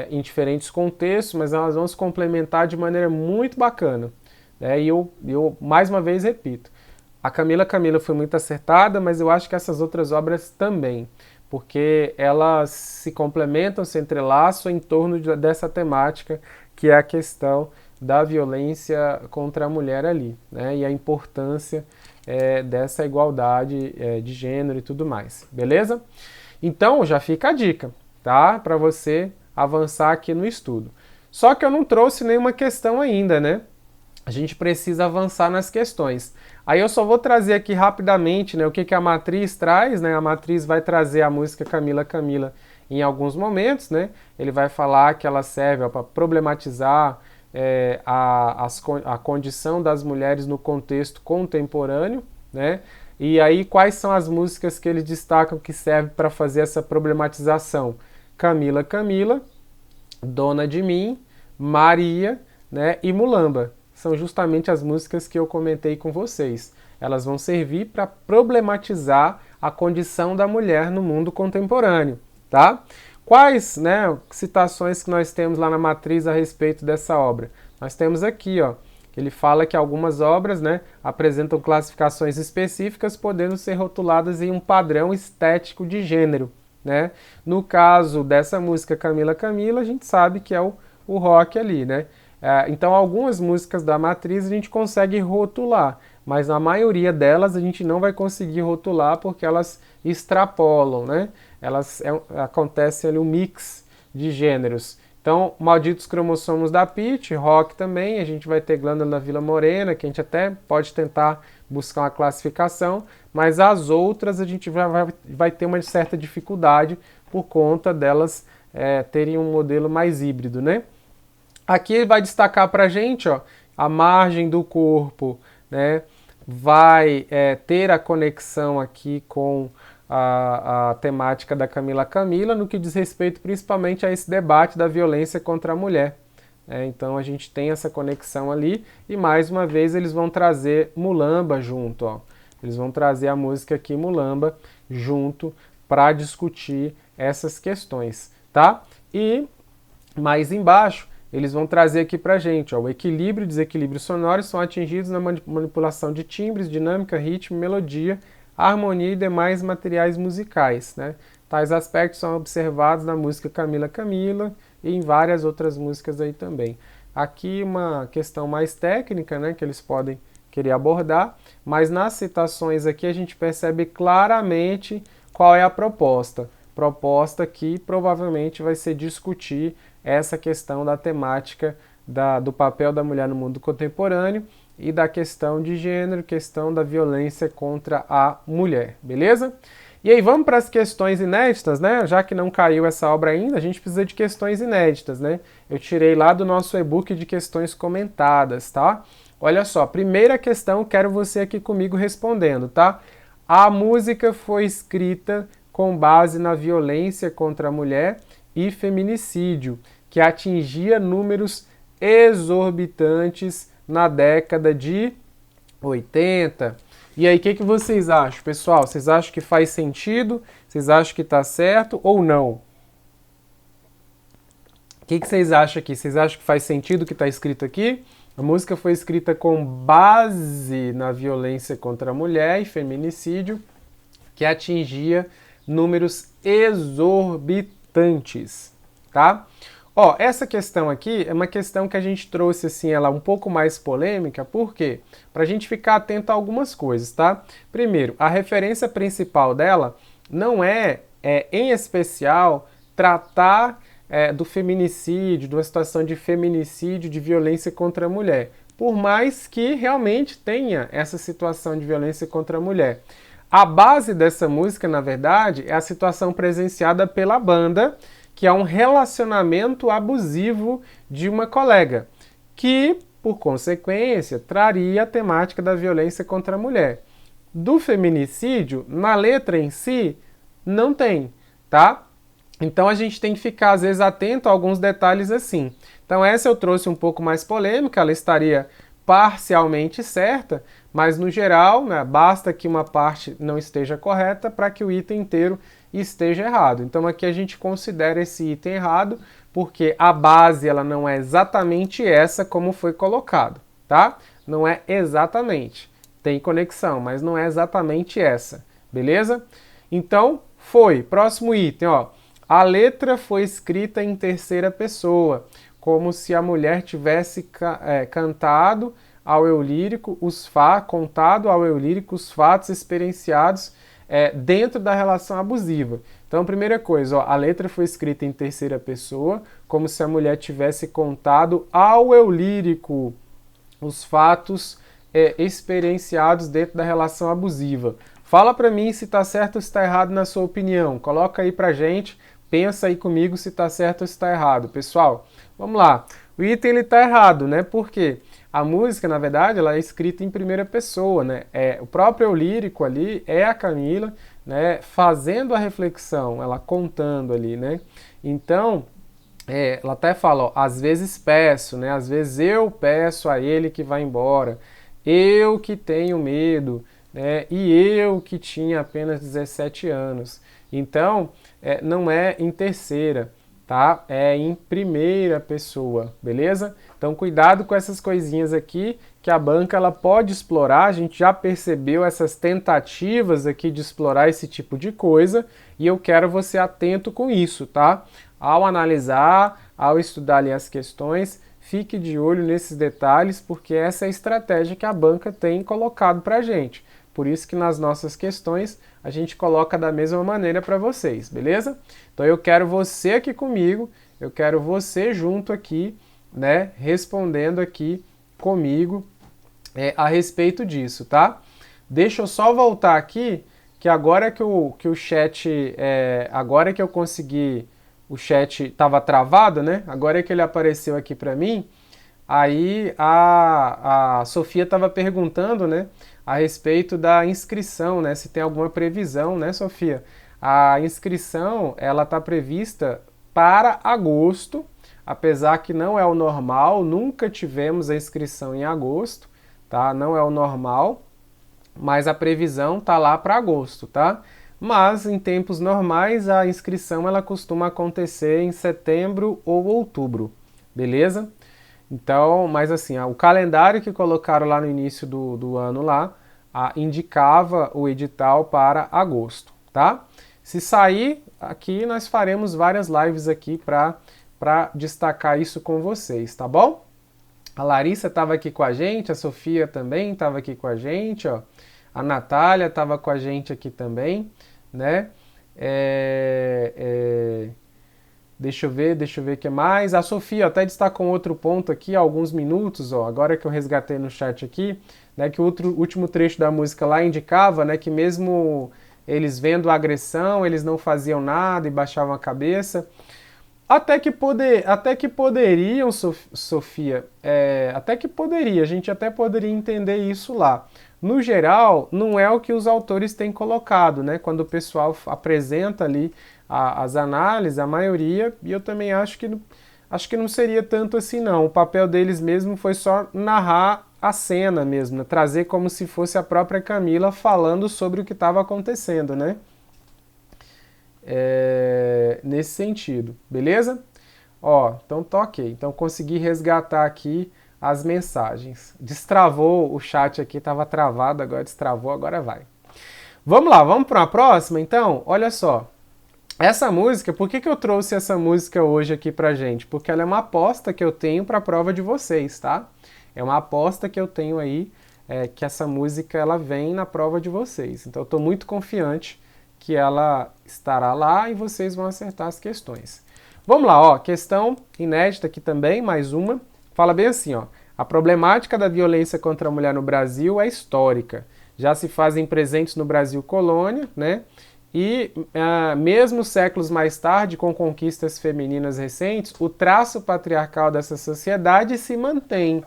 em diferentes contextos, mas elas vão se complementar de maneira muito bacana. E eu mais uma vez repito, a Camila Camila foi muito acertada, mas eu acho que essas outras obras também, porque elas se complementam, se entrelaçam em torno dessa temática, que é a questão da violência contra a mulher ali, né? E a importância dessa igualdade de gênero e tudo mais, beleza? Então já fica a dica, tá? Para você avançar aqui no estudo. Só que eu não trouxe nenhuma questão ainda, né? A gente precisa avançar nas questões. Aí eu só vou trazer aqui rapidamente, né, o que, que a matriz traz, né? A matriz vai trazer a música Camila Camila em alguns momentos, né? Ele vai falar que ela serve para problematizar a condição das mulheres no contexto contemporâneo, né? E aí quais são as músicas que eles destacam que servem para fazer essa problematização? Camila Camila, Dona de Mim, Maria, né, e Mulamba. São justamente as músicas que eu comentei com vocês. Elas vão servir para problematizar a condição da mulher no mundo contemporâneo, tá? Quais, né, citações que nós temos lá na matriz a respeito dessa obra? Nós temos aqui, ó, ele fala que algumas obras, né, apresentam classificações específicas, podendo ser rotuladas em um padrão estético de gênero, né? No caso dessa música Camila Camila, a gente sabe que é o rock ali, né? Então, algumas músicas da matriz a gente consegue rotular, mas a maioria delas a gente não vai conseguir rotular porque elas extrapolam, né? Acontece ali um mix de gêneros. Então, Malditos Cromossomos da Pitty, rock também, a gente vai ter Glândula da Vila Morena, que a gente até pode tentar buscar uma classificação, mas as outras a gente vai ter uma certa dificuldade por conta delas terem um modelo mais híbrido, né? Aqui ele vai destacar para a gente, ó, a margem do corpo, né, vai ter a conexão aqui com a temática da Camila Camila, no que diz respeito principalmente a esse debate da violência contra a mulher. Então a gente tem essa conexão ali e mais uma vez eles vão trazer Mulamba junto, ó. Eles vão trazer a música aqui Mulamba junto para discutir essas questões, tá? E mais embaixo eles vão trazer aqui pra gente, ó, o equilíbrio e desequilíbrio sonoros são atingidos na manipulação de timbres, dinâmica, ritmo, melodia, harmonia e demais materiais musicais, né? Tais aspectos são observados na música Camila Camila e em várias outras músicas aí também. Aqui uma questão mais técnica, né, que eles podem querer abordar, mas nas citações aqui a gente percebe claramente qual é a proposta. Proposta que provavelmente vai ser discutir essa questão da temática do papel da mulher no mundo contemporâneo e da questão de gênero, questão da violência contra a mulher, beleza? E aí vamos para as questões inéditas, né? Já que não caiu essa obra ainda, a gente precisa de questões inéditas, né? Eu tirei lá do nosso e-book de questões comentadas, tá? Olha só, primeira questão, quero você aqui comigo respondendo, tá? A música foi escrita com base na violência contra a mulher e feminicídio, que atingia números exorbitantes na década de 80. E aí, o que vocês acham, pessoal? Vocês acham que faz sentido? Vocês acham que está certo ou não? O que vocês acham aqui? Vocês acham que faz sentido o que está escrito aqui? A música foi escrita com base na violência contra a mulher e feminicídio, que atingia números exorbitantes, tá? Ó, essa questão aqui é uma questão que a gente trouxe, assim, ela um pouco mais polêmica, por quê? Pra gente ficar atento a algumas coisas, tá? Primeiro, a referência principal dela não em especial, tratar do feminicídio, de uma situação de feminicídio, de violência contra a mulher, por mais que realmente tenha essa situação de violência contra a mulher. A base dessa música, na verdade, é a situação presenciada pela banda, que é um relacionamento abusivo de uma colega, que, por consequência, traria a temática da violência contra a mulher. Do feminicídio, na letra em si, não tem, tá? Então a gente tem que ficar, às vezes, atento a alguns detalhes assim. Então essa eu trouxe um pouco mais polêmica, ela estaria parcialmente certa, mas no geral, né, basta que uma parte não esteja correta para que o item inteiro esteja errado. Então aqui a gente considera esse item errado, porque a base ela não é exatamente essa como foi colocado, tá? Não é exatamente. Tem conexão, mas não é exatamente essa, beleza? Então, foi. Próximo item, ó. A letra foi escrita em terceira pessoa, como se a mulher tivesse cantado ao eu lírico contado ao eu lírico os fatos experienciados dentro da relação abusiva. Então, primeira coisa, ó, a letra foi escrita em terceira pessoa, como se a mulher tivesse contado ao eu lírico os fatos experienciados dentro da relação abusiva. Fala pra mim se tá certo ou se tá errado na sua opinião. Coloca aí pra gente, pensa aí comigo se tá certo ou se tá errado. Pessoal, vamos lá. O item ele tá errado, né? Por quê? A música, na verdade, ela é escrita em primeira pessoa, né? O próprio eu lírico ali é a Camila, né? Fazendo a reflexão, ela contando ali, né? Então, ela até fala, ó, às vezes peço, né? Às vezes eu peço a ele que vá embora. Eu que tenho medo, né? E eu que tinha apenas 17 anos. Então, não é em terceira, tá? É em primeira pessoa, beleza? Então, cuidado com essas coisinhas aqui que a banca ela pode explorar. A gente já percebeu essas tentativas aqui de explorar esse tipo de coisa e eu quero você atento com isso, tá? Ao analisar, ao estudar ali as questões, fique de olho nesses detalhes, porque essa é a estratégia que a banca tem colocado para a gente. Por isso que nas nossas questões a gente coloca da mesma maneira para vocês, beleza? Então eu quero você aqui comigo, eu quero você junto aqui, né, respondendo aqui comigo a respeito disso, tá? Deixa eu só voltar aqui, que agora que o chat, agora que eu consegui, o chat estava travado, né? Agora que ele apareceu aqui para mim, aí a Sofia estava perguntando, né, a respeito da inscrição, né? Se tem alguma previsão, né, Sofia? A inscrição, ela está prevista para agosto, apesar que não é o normal, nunca tivemos a inscrição em agosto, tá? Não é o normal, mas a previsão tá lá para agosto, tá? Mas em tempos normais a inscrição ela costuma acontecer em setembro ou outubro, beleza? Então, mas assim, o calendário que colocaram lá no início do ano lá indicava o edital para agosto, tá? Se sair, aqui nós faremos várias lives aqui para destacar isso com vocês, tá bom? A Larissa estava aqui com a gente, a Sofia também estava aqui com a gente, ó. A Natália estava com a gente aqui também, né? Deixa eu ver o que mais. A Sofia até destacou um outro ponto aqui há alguns minutos, ó, agora que eu resgatei no chat aqui, né, que o último trecho da música lá indicava, né, que mesmo eles vendo a agressão, eles não faziam nada e baixavam a cabeça. Até que poderiam, Sofia, até que poderia, a gente até poderia entender isso lá. No geral, não é o que os autores têm colocado, né? Quando o pessoal apresenta ali as análises, a maioria, e eu também acho que não seria tanto assim não. O papel deles mesmo foi só narrar a cena mesmo, né? Trazer como se fosse a própria Camila falando sobre o que estava acontecendo, né? Nesse sentido, beleza? Ó, então tá ok. Então consegui resgatar aqui as mensagens. Destravou o chat aqui, estava travado, agora destravou, agora vai. Vamos lá, vamos para a próxima então? Olha só. Essa música, por que eu trouxe essa música hoje aqui pra gente? Porque ela é uma aposta que eu tenho para a prova de vocês, tá? É uma aposta que eu tenho aí, que essa música ela vem na prova de vocês. Então eu estou muito confiante que ela estará lá e vocês vão acertar as questões. Vamos lá, ó, questão inédita aqui também, mais uma. Fala bem assim, ó. A problemática da violência contra a mulher no Brasil é histórica. Já se fazem presentes no Brasil colônia, né? E mesmo séculos mais tarde, com conquistas femininas recentes, o traço patriarcal dessa sociedade se mantém. O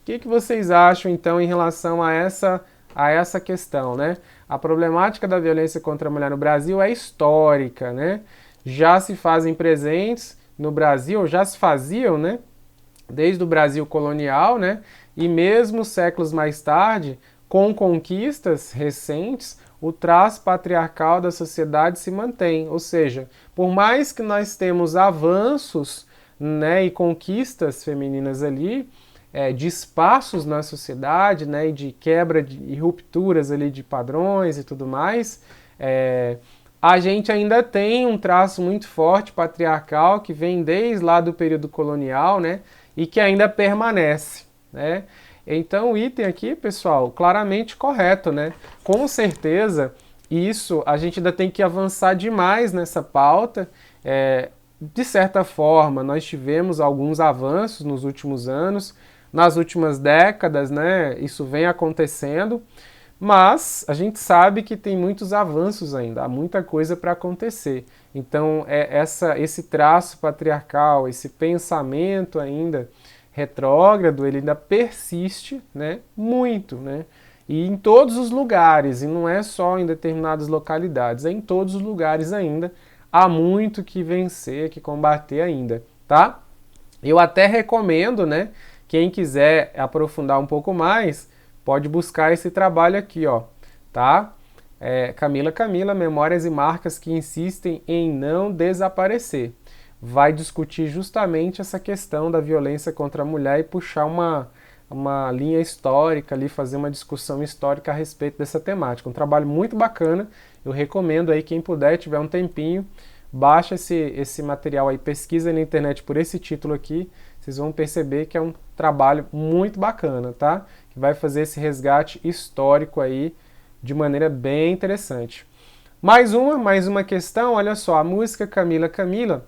que vocês acham, então, em relação a essa questão, né? A problemática da violência contra a mulher no Brasil é histórica, né? Já se fazem presentes no Brasil, já se faziam, né? Desde o Brasil colonial, né? E mesmo séculos mais tarde, com conquistas recentes, o traço patriarcal da sociedade se mantém. Ou seja, por mais que nós temos avanços, né, e conquistas femininas ali, de espaços na sociedade, né, e de quebra e rupturas ali de padrões e tudo mais, a gente ainda tem um traço muito forte patriarcal que vem desde lá do período colonial, né, e que ainda permanece, né? Então o item aqui, pessoal, claramente correto, né? Com certeza isso a gente ainda tem que avançar demais nessa pauta. De certa forma, nós tivemos alguns avanços nos últimos anos, nas últimas décadas, né? Isso vem acontecendo, mas a gente sabe que tem muitos avanços ainda, há muita coisa para acontecer. Então, esse traço patriarcal, esse pensamento ainda retrógrado, ele ainda persiste, né? Muito, né? E em todos os lugares, e não é só em determinadas localidades, é em todos os lugares ainda. Há muito que vencer, que combater ainda, tá? Eu até recomendo, né? Quem quiser aprofundar um pouco mais, pode buscar esse trabalho aqui, ó, tá? Camila, Memórias e Marcas que Insistem em Não Desaparecer. Vai discutir justamente essa questão da violência contra a mulher e puxar uma linha histórica ali, fazer uma discussão histórica a respeito dessa temática. Um trabalho muito bacana, eu recomendo aí, quem puder, tiver um tempinho, baixa esse material aí, pesquisa na internet por esse título aqui, vocês vão perceber que é um trabalho muito bacana, tá? Que vai fazer esse resgate histórico aí de maneira bem interessante. Mais uma questão, olha só, a música Camila,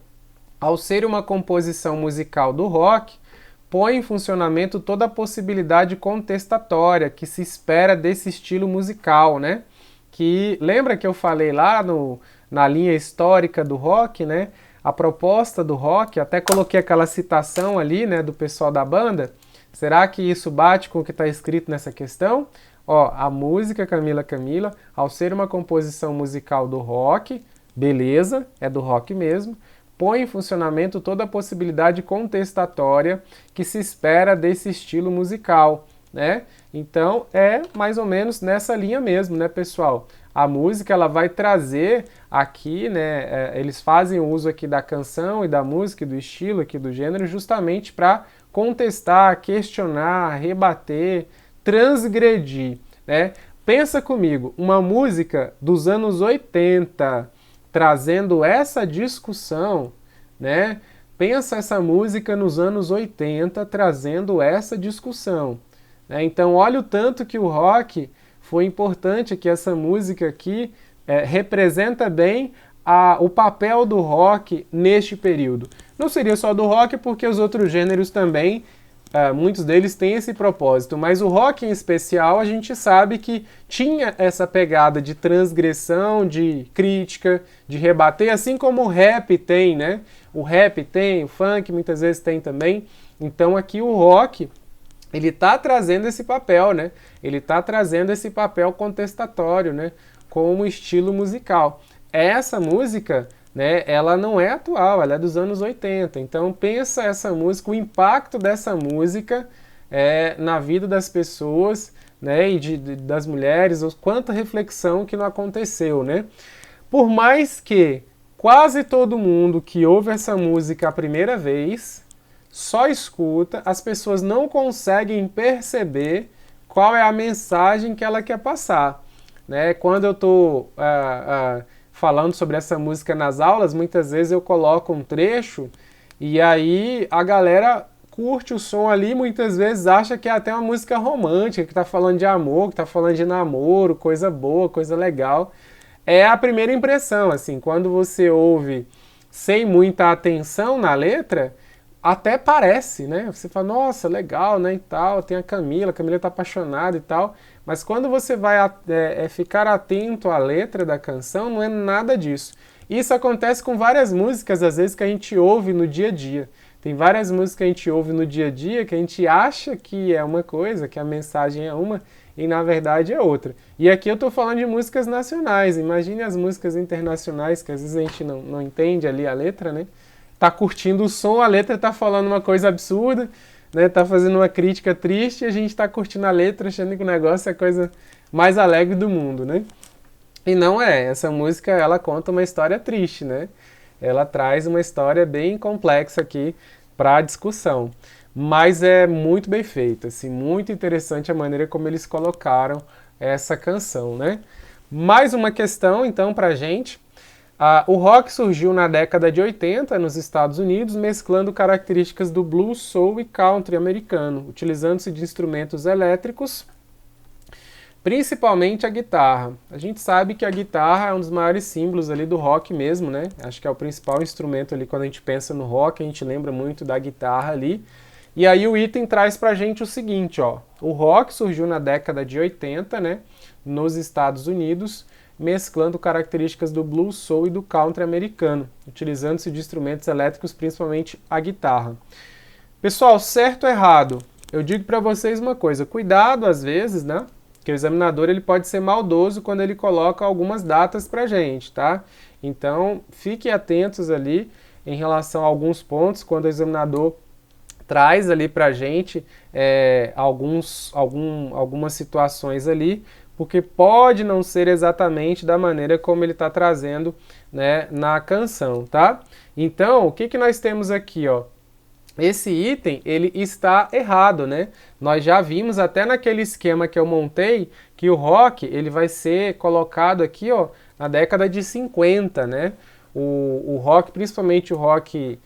ao ser uma composição musical do rock, põe em funcionamento toda a possibilidade contestatória que se espera desse estilo musical, né? Que lembra que eu falei lá na linha histórica do rock, né? A proposta do rock, até coloquei aquela citação ali, né, do pessoal da banda. Será que isso bate com o que está escrito nessa questão? Ó, a música Camila, ao ser uma composição musical do rock, beleza, é do rock mesmo, põe em funcionamento toda a possibilidade contestatória que se espera desse estilo musical, né? Então é mais ou menos nessa linha mesmo, né, pessoal? A música ela vai trazer aqui, né? Eles fazem o uso aqui da canção e da música, e do estilo aqui do gênero, justamente para contestar, questionar, rebater, transgredir, né? Pensa comigo, uma música dos anos 80 trazendo essa discussão, né? Pensa essa música nos anos 80 trazendo essa discussão, né? Então olha o tanto que o rock foi importante, que essa música aqui representa bem o papel do rock neste período. Não seria só do rock, porque os outros gêneros também, muitos deles têm esse propósito, mas o rock em especial a gente sabe que tinha essa pegada de transgressão, de crítica, de rebater, assim como o rap tem, né? O rap tem, o funk muitas vezes tem também. Então aqui o rock, ele está trazendo esse papel, né? Ele está trazendo esse papel contestatório, né? Como estilo musical. Essa música, né? Ela não é atual, ela é dos anos 80. Então pensa essa música, o impacto dessa música na vida das pessoas, né? E das mulheres, quanta reflexão que não aconteceu, né? Por mais que quase todo mundo que ouve essa música a primeira vez só escuta, as pessoas não conseguem perceber qual é a mensagem que ela quer passar, né? Quando eu estou falando sobre essa música nas aulas, muitas vezes eu coloco um trecho e aí a galera curte o som ali, muitas vezes acha que é até uma música romântica, que está falando de amor, que está falando de namoro, coisa boa, coisa legal. É a primeira impressão, assim, quando você ouve sem muita atenção na letra, até parece, né? Você fala, nossa, legal, né, e tal, tem a Camila tá apaixonada e tal, mas quando você vai ficar atento à letra da canção, não é nada disso. Isso acontece com várias músicas, às vezes, que a gente ouve no dia a dia. Tem várias músicas que a gente ouve no dia a dia que a gente acha que é uma coisa, que a mensagem é uma, e na verdade é outra. E aqui eu estou falando de músicas nacionais, imagine as músicas internacionais, que às vezes a gente não entende ali a letra, né? Tá curtindo o som, a letra tá falando uma coisa absurda, né? Tá fazendo uma crítica triste e a gente tá curtindo a letra, achando que o negócio é a coisa mais alegre do mundo, né? E não é, essa música ela conta uma história triste, né? Ela traz uma história bem complexa aqui para discussão, mas é muito bem feita, assim, muito interessante a maneira como eles colocaram essa canção, né? Mais uma questão, então, pra gente. O rock surgiu na década de 80 nos Estados Unidos, mesclando características do blues, soul e country americano, utilizando-se de instrumentos elétricos, Principalmente a guitarra. A gente sabe que a guitarra é um dos maiores símbolos ali do rock mesmo, né? Acho que é o principal instrumento ali quando a gente pensa no rock, a gente lembra muito da guitarra ali. E aí o item traz pra gente o seguinte, ó. O rock surgiu na década de 80, né? Nos Estados Unidos, mesclando características do blues, soul e do country americano, utilizando-se de instrumentos elétricos, principalmente a guitarra. Pessoal, certo ou errado? Eu digo para vocês uma coisa, cuidado às vezes, né? Que o examinador ele pode ser maldoso quando ele coloca algumas datas pra gente, tá? Então, fiquem atentos ali em relação a alguns pontos quando o examinador traz ali pra gente algumas situações ali, porque pode não ser exatamente da maneira como ele está trazendo, né, na canção, tá? Então, o que nós temos aqui, ó? Esse item, ele está errado, né? Nós já vimos até naquele esquema que eu montei, que o rock, ele vai ser colocado aqui, ó, na década de 50, né? O rock, principalmente o rock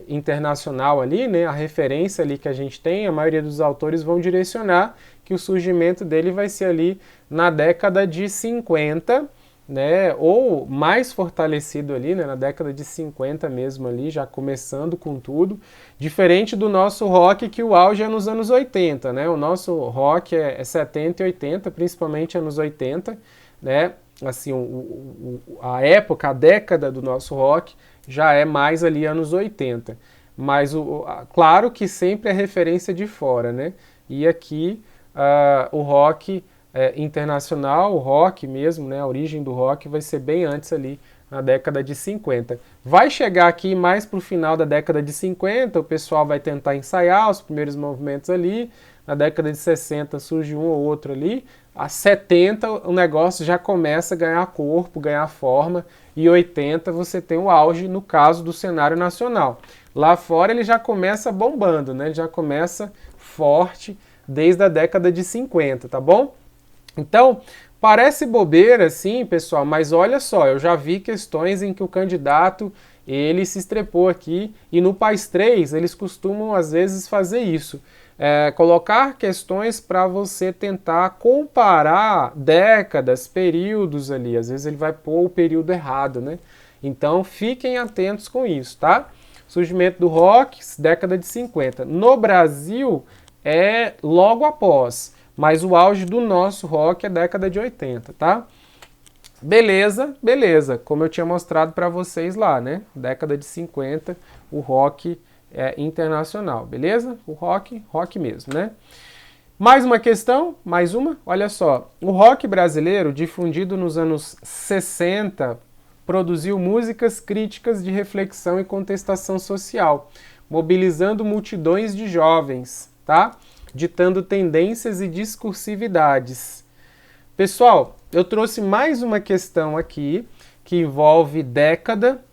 internacional ali, né? A referência ali que a gente tem, a maioria dos autores vão direcionar que o surgimento dele vai ser ali na década de 50, né, ou mais fortalecido ali, né, na década de 50 mesmo ali, já começando com tudo, diferente do nosso rock que o auge é nos anos 80, né, o nosso rock é 70 e 80, principalmente anos 80, né, assim, a época, a década do nosso rock já é mais ali anos 80, mas claro que sempre é referência de fora, né, e aqui o rock internacional, o rock mesmo, né, a origem do rock vai ser bem antes ali, na década de 50. Vai chegar aqui mais para o final da década de 50, o pessoal vai tentar ensaiar os primeiros movimentos ali, na década de 60 surge um ou outro ali, a 70 o negócio já começa a ganhar corpo, ganhar forma, e 80 você tem o auge no caso do cenário nacional. Lá fora ele já começa bombando, né, ele já começa forte desde a década de 50, tá bom? Então, parece bobeira, sim, pessoal, mas olha só, eu já vi questões em que o candidato, ele se estrepou aqui, e no PAS 3 eles costumam, às vezes, fazer isso. Colocar questões para você tentar comparar décadas, períodos ali, às vezes ele vai pôr o período errado, né? Então, fiquem atentos com isso, tá? Surgimento do rock, década de 50. No Brasil, é logo após. Mas o auge do nosso rock é década de 80, tá? Beleza, beleza. Como eu tinha mostrado para vocês lá, né? Década de 50, o rock internacional, beleza? O rock mesmo, né? Mais uma questão, mais uma, olha só. O rock brasileiro, difundido nos anos 60, produziu músicas críticas de reflexão e contestação social, mobilizando multidões de jovens, tá? Ditando tendências e discursividades. Pessoal, eu trouxe mais uma questão aqui que envolve década,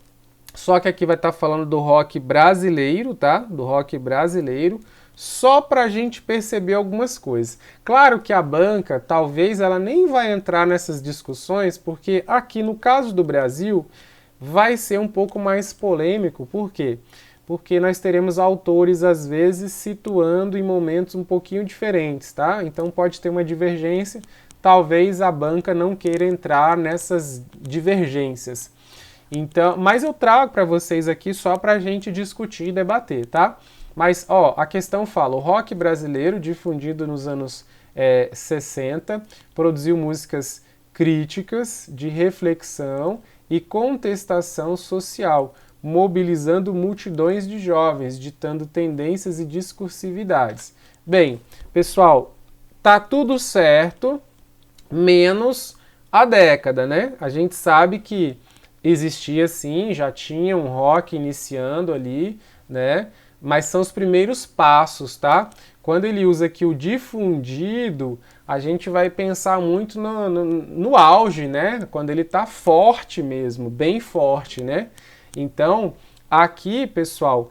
só que aqui vai estar falando do rock brasileiro, tá? Do rock brasileiro, só para a gente perceber algumas coisas. Claro que a banca, talvez ela nem vai entrar nessas discussões, porque aqui no caso do Brasil vai ser um pouco mais polêmico. Por quê? Porque nós teremos autores, às vezes, situando em momentos um pouquinho diferentes, tá? Então pode ter uma divergência, talvez a banca não queira entrar nessas divergências. Então, mas eu trago para vocês aqui só para a gente discutir e debater, tá? Mas, ó, a questão fala, o rock brasileiro, difundido nos anos 60, produziu músicas críticas, de reflexão e contestação social, mobilizando multidões de jovens, ditando tendências e discursividades. Bem, pessoal, tá tudo certo, menos a década, né? A gente sabe que existia sim, já tinha um rock iniciando ali, né? Mas são os primeiros passos, tá? Quando ele usa aqui o difundido, a gente vai pensar muito no auge, né? Quando ele tá forte mesmo, bem forte, né? Então, aqui, pessoal,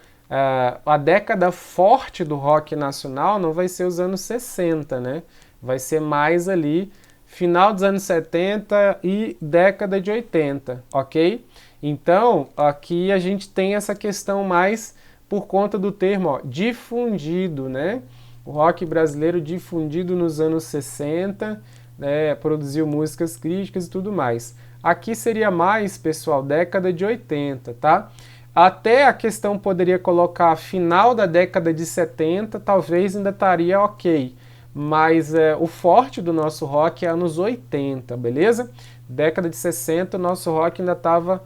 a década forte do rock nacional não vai ser os anos 60, né? Vai ser mais ali, final dos anos 70 e década de 80, ok? Então, aqui a gente tem essa questão mais por conta do termo, ó, difundido, né? O rock brasileiro difundido nos anos 60, né, produziu músicas críticas e tudo mais. Aqui seria mais, pessoal, década de 80, tá? Até a questão poderia colocar final da década de 70, talvez ainda estaria ok. Mas o forte do nosso rock é anos 80, beleza? Década de 60, o nosso rock ainda estava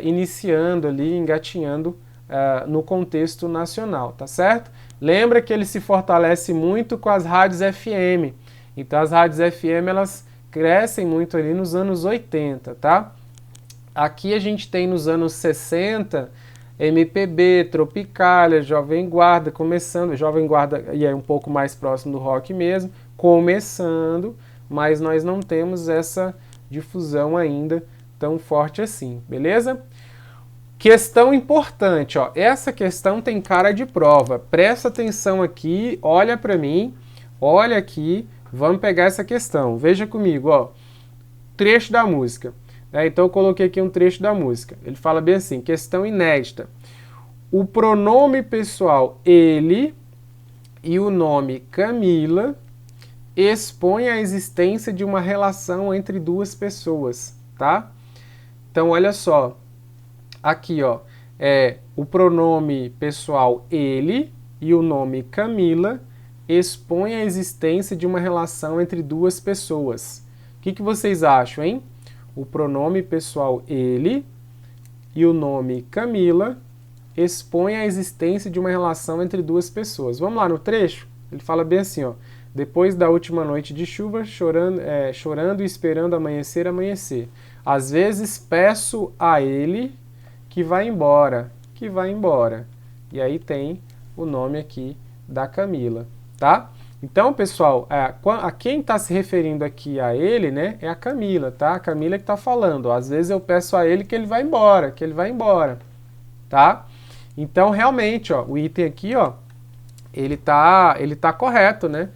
iniciando ali, engatinhando no contexto nacional, tá certo? Lembra que ele se fortalece muito com as rádios FM. Então as rádios FM, elas crescem muito ali nos anos 80, tá? Aqui a gente tem nos anos 60, MPB, Tropicália, Jovem Guarda, começando, Jovem Guarda e é um pouco mais próximo do rock mesmo, começando, mas nós não temos essa difusão ainda tão forte assim, beleza? Questão importante, ó, essa questão tem cara de prova, presta atenção aqui, olha para mim, olha aqui, vamos pegar essa questão, veja comigo, ó, trecho da música. Então eu coloquei aqui um trecho da música. Ele fala bem assim, questão inédita. O pronome pessoal ele e o nome Camila expõe a existência de uma relação entre duas pessoas, tá? Então olha só, aqui ó, o pronome pessoal ele e o nome Camila expõe a existência de uma relação entre duas pessoas. O que vocês acham, hein? O pronome pessoal ele e o nome Camila expõe a existência de uma relação entre duas pessoas. Vamos lá no trecho? Ele fala bem assim, ó. Depois da última noite de chuva, chorando e esperando amanhecer, amanhecer. Às vezes peço a ele que vá embora, que vá embora. E aí tem o nome aqui da Camila, tá? Então, pessoal, a quem está se referindo aqui a ele, né, é a Camila, tá? A Camila que está falando. Ó, às vezes eu peço a ele que ele vai embora, tá? Então, realmente, ó, o item aqui, ó, ele tá correto, né?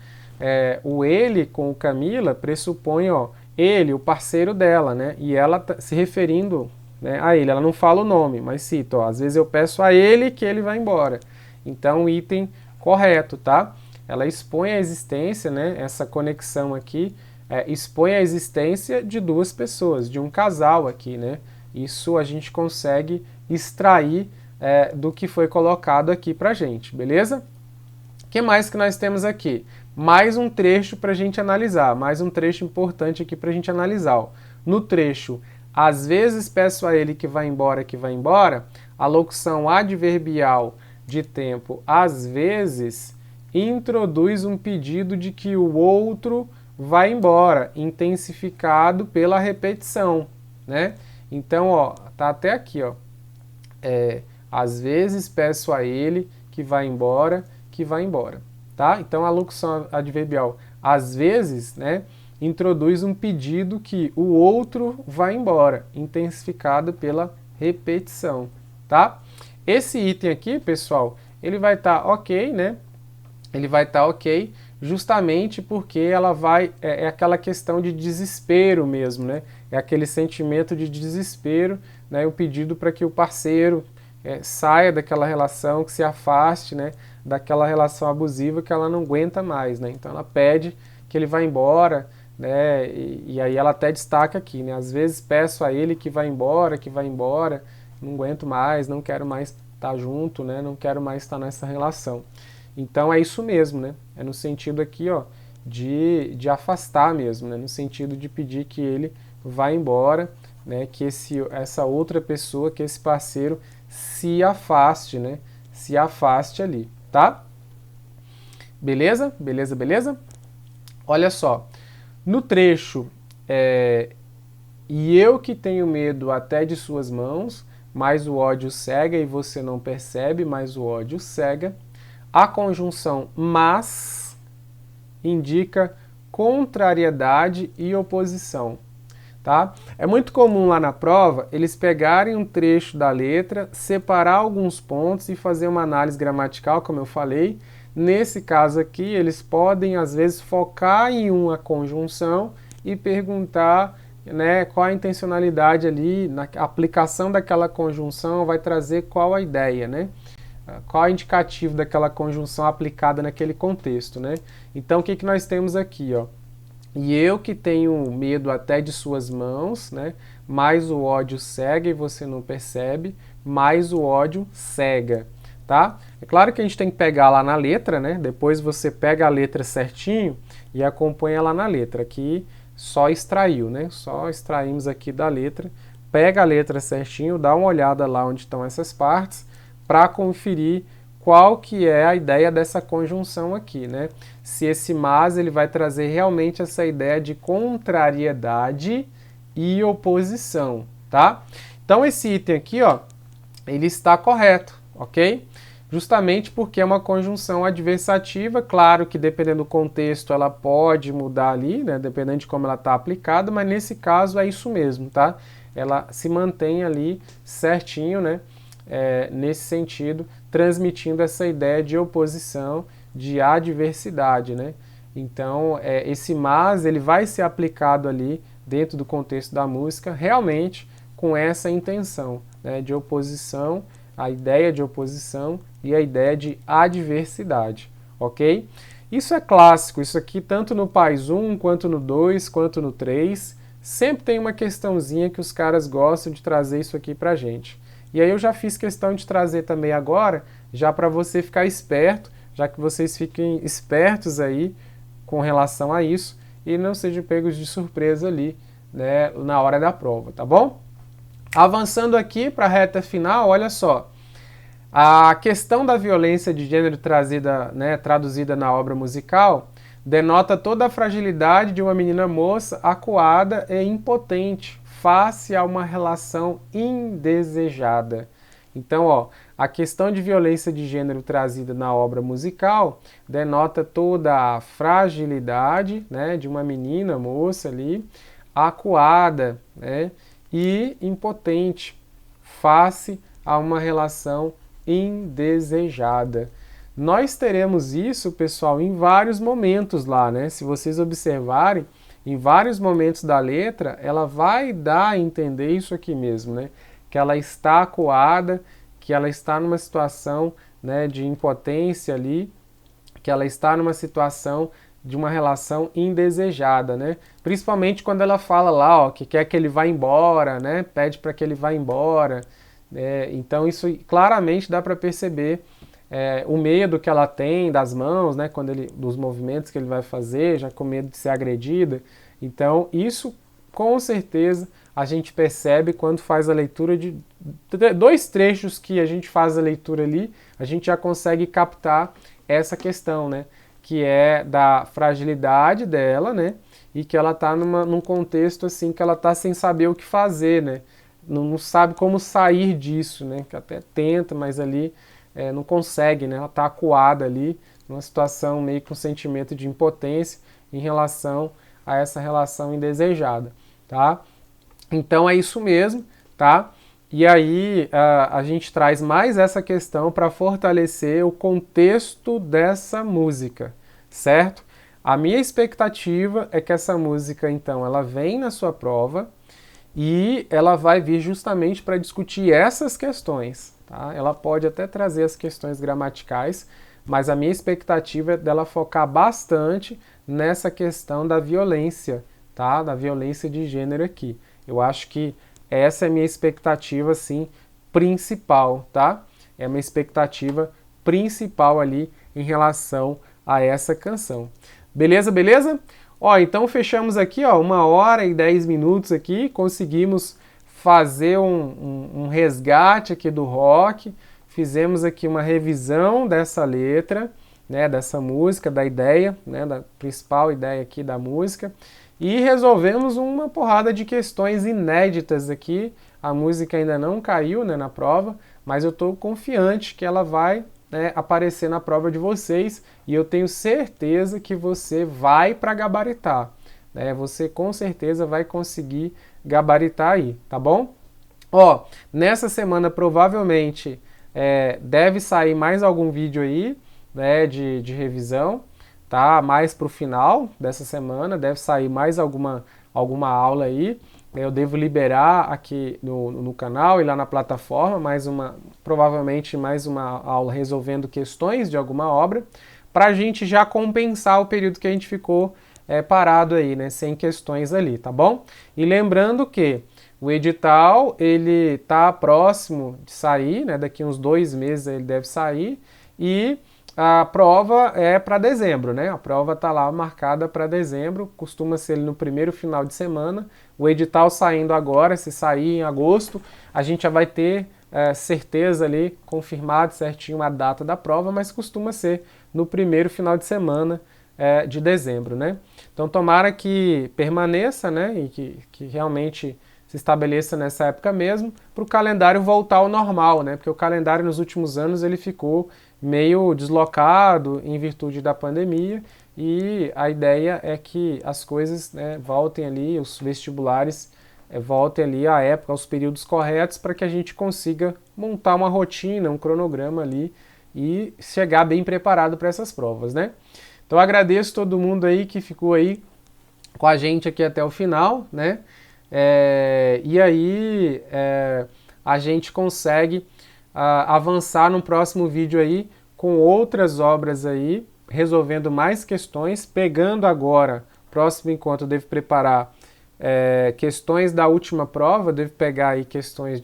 O ele com o Camila pressupõe, ó, ele, o parceiro dela, né? E ela tá se referindo, né, a ele. Ela não fala o nome, mas cita, ó, às vezes eu peço a ele que ele vai embora. Então, o item correto, tá? Ela expõe a existência, né, essa conexão aqui, expõe a existência de duas pessoas, de um casal aqui, né? Isso a gente consegue extrair do que foi colocado aqui pra gente, beleza? O que mais que nós temos aqui? Mais um trecho pra gente analisar, mais um trecho importante aqui pra gente analisar. Ó. No trecho, às vezes peço a ele que vai embora, a locução adverbial de tempo, às vezes, introduz um pedido de que o outro vá embora, intensificado pela repetição, né? Então, ó, tá até aqui, ó. Às vezes peço a ele que vá embora, tá? Então, a locução adverbial, às vezes, né, introduz um pedido que o outro vá embora, intensificado pela repetição, tá? Esse item aqui, pessoal, ele vai estar ok, né? Ele vai estar ok justamente porque ela vai... É aquela questão de desespero mesmo, né? É aquele sentimento de desespero, né? O pedido para que o parceiro saia daquela relação, que se afaste, né? Daquela relação abusiva que ela não aguenta mais, né? Então ela pede que ele vá embora, né? E aí ela até destaca aqui, né? Às vezes peço a ele que vá embora, não aguento mais, não quero mais estar junto, né? Não quero mais estar nessa relação. Então é isso mesmo, né? É no sentido aqui, ó, de afastar mesmo, né? No sentido de pedir que ele vá embora, né? Que essa outra pessoa, que esse parceiro se afaste, né? Se afaste ali, tá? Beleza? Beleza, beleza? Olha só, no trecho, e eu que tenho medo até de suas mãos, mas o ódio cega e você não percebe, mas o ódio cega. A conjunção mas indica contrariedade e oposição, tá? É muito comum lá na prova eles pegarem um trecho da letra, separar alguns pontos e fazer uma análise gramatical, como eu falei. Nesse caso aqui, eles podem às vezes focar em uma conjunção e perguntar, né, qual a intencionalidade ali, na aplicação daquela conjunção vai trazer qual a ideia, né? qual é o indicativo daquela conjunção aplicada naquele contexto, né? Então, o que nós temos aqui, ó? E eu que tenho medo até de suas mãos, né? Mais o ódio cega e você não percebe, mais o ódio cega, tá? É claro que a gente tem que pegar lá na letra, né? Depois você pega a letra certinho e acompanha lá na letra. Aqui só extraiu, né? Só extraímos aqui da letra. Pega a letra certinho, dá uma olhada lá onde estão essas partes para conferir qual que é a ideia dessa conjunção aqui, né? Se esse mas ele vai trazer realmente essa ideia de contrariedade e oposição, tá? Então esse item aqui, ó, ele está correto, ok? Justamente porque é uma conjunção adversativa, claro que dependendo do contexto ela pode mudar ali, né? Dependendo de como ela está aplicada, mas nesse caso é isso mesmo, tá? Ela se mantém ali certinho, né? Nesse sentido, transmitindo essa ideia de oposição, de adversidade, né? Então, esse mas ele vai ser aplicado ali dentro do contexto da música, realmente com essa intenção, né? De oposição, a ideia de oposição e a ideia de adversidade, ok? Isso é clássico, isso aqui tanto no PAIS 1, quanto no 2, quanto no 3, sempre tem uma questãozinha que os caras gostam de trazer isso aqui pra gente. E aí eu já fiz questão de trazer também agora, já para você ficar esperto, já que vocês fiquem espertos aí com relação a isso e não sejam pegos de surpresa ali, né, na hora da prova, tá bom? Avançando aqui para a reta final, olha só. A questão da violência de gênero traduzida na obra musical denota toda a fragilidade de uma menina moça acuada e impotente face a uma relação indesejada. Então, ó, a questão de violência de gênero trazida na obra musical denota toda a fragilidade, né, de uma menina moça ali, acuada, né, e impotente face a uma relação indesejada. Nós teremos isso, pessoal, em vários momentos lá, né? Se vocês observarem, em vários momentos da letra, ela vai dar a entender isso aqui mesmo, né? Que ela está acuada, que ela está numa situação, né, de impotência ali, que ela está numa situação de uma relação indesejada, né? Principalmente quando ela fala lá, ó, que quer que ele vá embora, né? Pede para que ele vá embora. Então isso claramente dá para perceber o medo que ela tem das mãos, né? Dos movimentos que ele vai fazer, já com medo de ser agredida. Então isso com certeza a gente percebe quando faz a leitura de dois trechos que a gente faz a leitura ali, a gente já consegue captar essa questão, né? Que é da fragilidade dela, né? E que ela está num contexto assim que ela está sem saber o que fazer, né? Não sabe como sair disso, né? Que até tenta, mas ali não consegue, né? Ela está acuada ali, numa situação meio com sentimento de impotência em relação a essa relação indesejada, tá? Então é isso mesmo, tá? E aí a gente traz mais essa questão para fortalecer o contexto dessa música, certo? A minha expectativa é que essa música, então, ela vem na sua prova e ela vai vir justamente para discutir essas questões, tá? Ela pode até trazer as questões gramaticais, mas a minha expectativa é dela focar bastante nessa questão da violência, tá? Da violência de gênero aqui. Eu acho que essa é a minha expectativa, assim, principal, tá? É a minha expectativa principal ali em relação a essa canção. Beleza, beleza? Ó, então fechamos aqui, ó, 1h10 aqui, conseguimos fazer um resgate aqui do rock, fizemos aqui uma revisão dessa letra, né, dessa música, da ideia, né, da principal ideia aqui da música, e resolvemos uma porrada de questões inéditas aqui. A música ainda não caiu, né, na prova, mas eu estou confiante que ela vai, né, aparecer na prova de vocês e eu tenho certeza que você vai para gabaritar, né? Você com certeza vai conseguir gabaritar aí, tá bom? Ó, nessa semana provavelmente deve sair mais algum vídeo aí, né, de revisão, tá? Mais para o final dessa semana deve sair mais alguma aula aí. Eu devo liberar aqui no canal e lá na plataforma provavelmente mais uma aula resolvendo questões de alguma obra, para a gente já compensar o período que a gente ficou parado aí, né, sem questões ali, tá bom? E lembrando que o edital, ele tá próximo de sair, né, daqui uns 2 meses ele deve sair, e a prova é para dezembro, né? A prova está lá marcada para dezembro, costuma ser no primeiro final de semana. O edital saindo agora, se sair em agosto, a gente já vai ter certeza ali, confirmado certinho a data da prova, mas costuma ser no primeiro final de semana de dezembro, né? Então tomara que permaneça, né? E que realmente se estabeleça nessa época mesmo, para o calendário voltar ao normal, né? Porque o calendário nos últimos anos ele ficou meio deslocado em virtude da pandemia, e a ideia é que as coisas, né, voltem ali, os vestibulares voltem ali à época, aos períodos corretos, para que a gente consiga montar uma rotina, um cronograma ali e chegar bem preparado para essas provas, né? Então agradeço todo mundo aí que ficou aí com a gente aqui até o final, né? E aí a gente consegue avançar no próximo vídeo aí com outras obras aí, resolvendo mais questões, pegando agora, próximo encontro eu devo preparar questões da última prova, devo pegar aí questões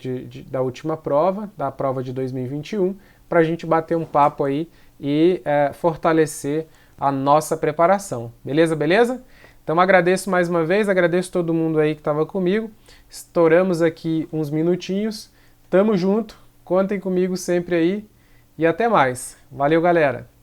da última prova, da prova de 2021, para a gente bater um papo aí e fortalecer a nossa preparação. Beleza, beleza? Então agradeço mais uma vez, agradeço todo mundo aí que estava comigo. Estouramos aqui uns minutinhos. Tamo junto, contem comigo sempre aí e até mais. Valeu, galera!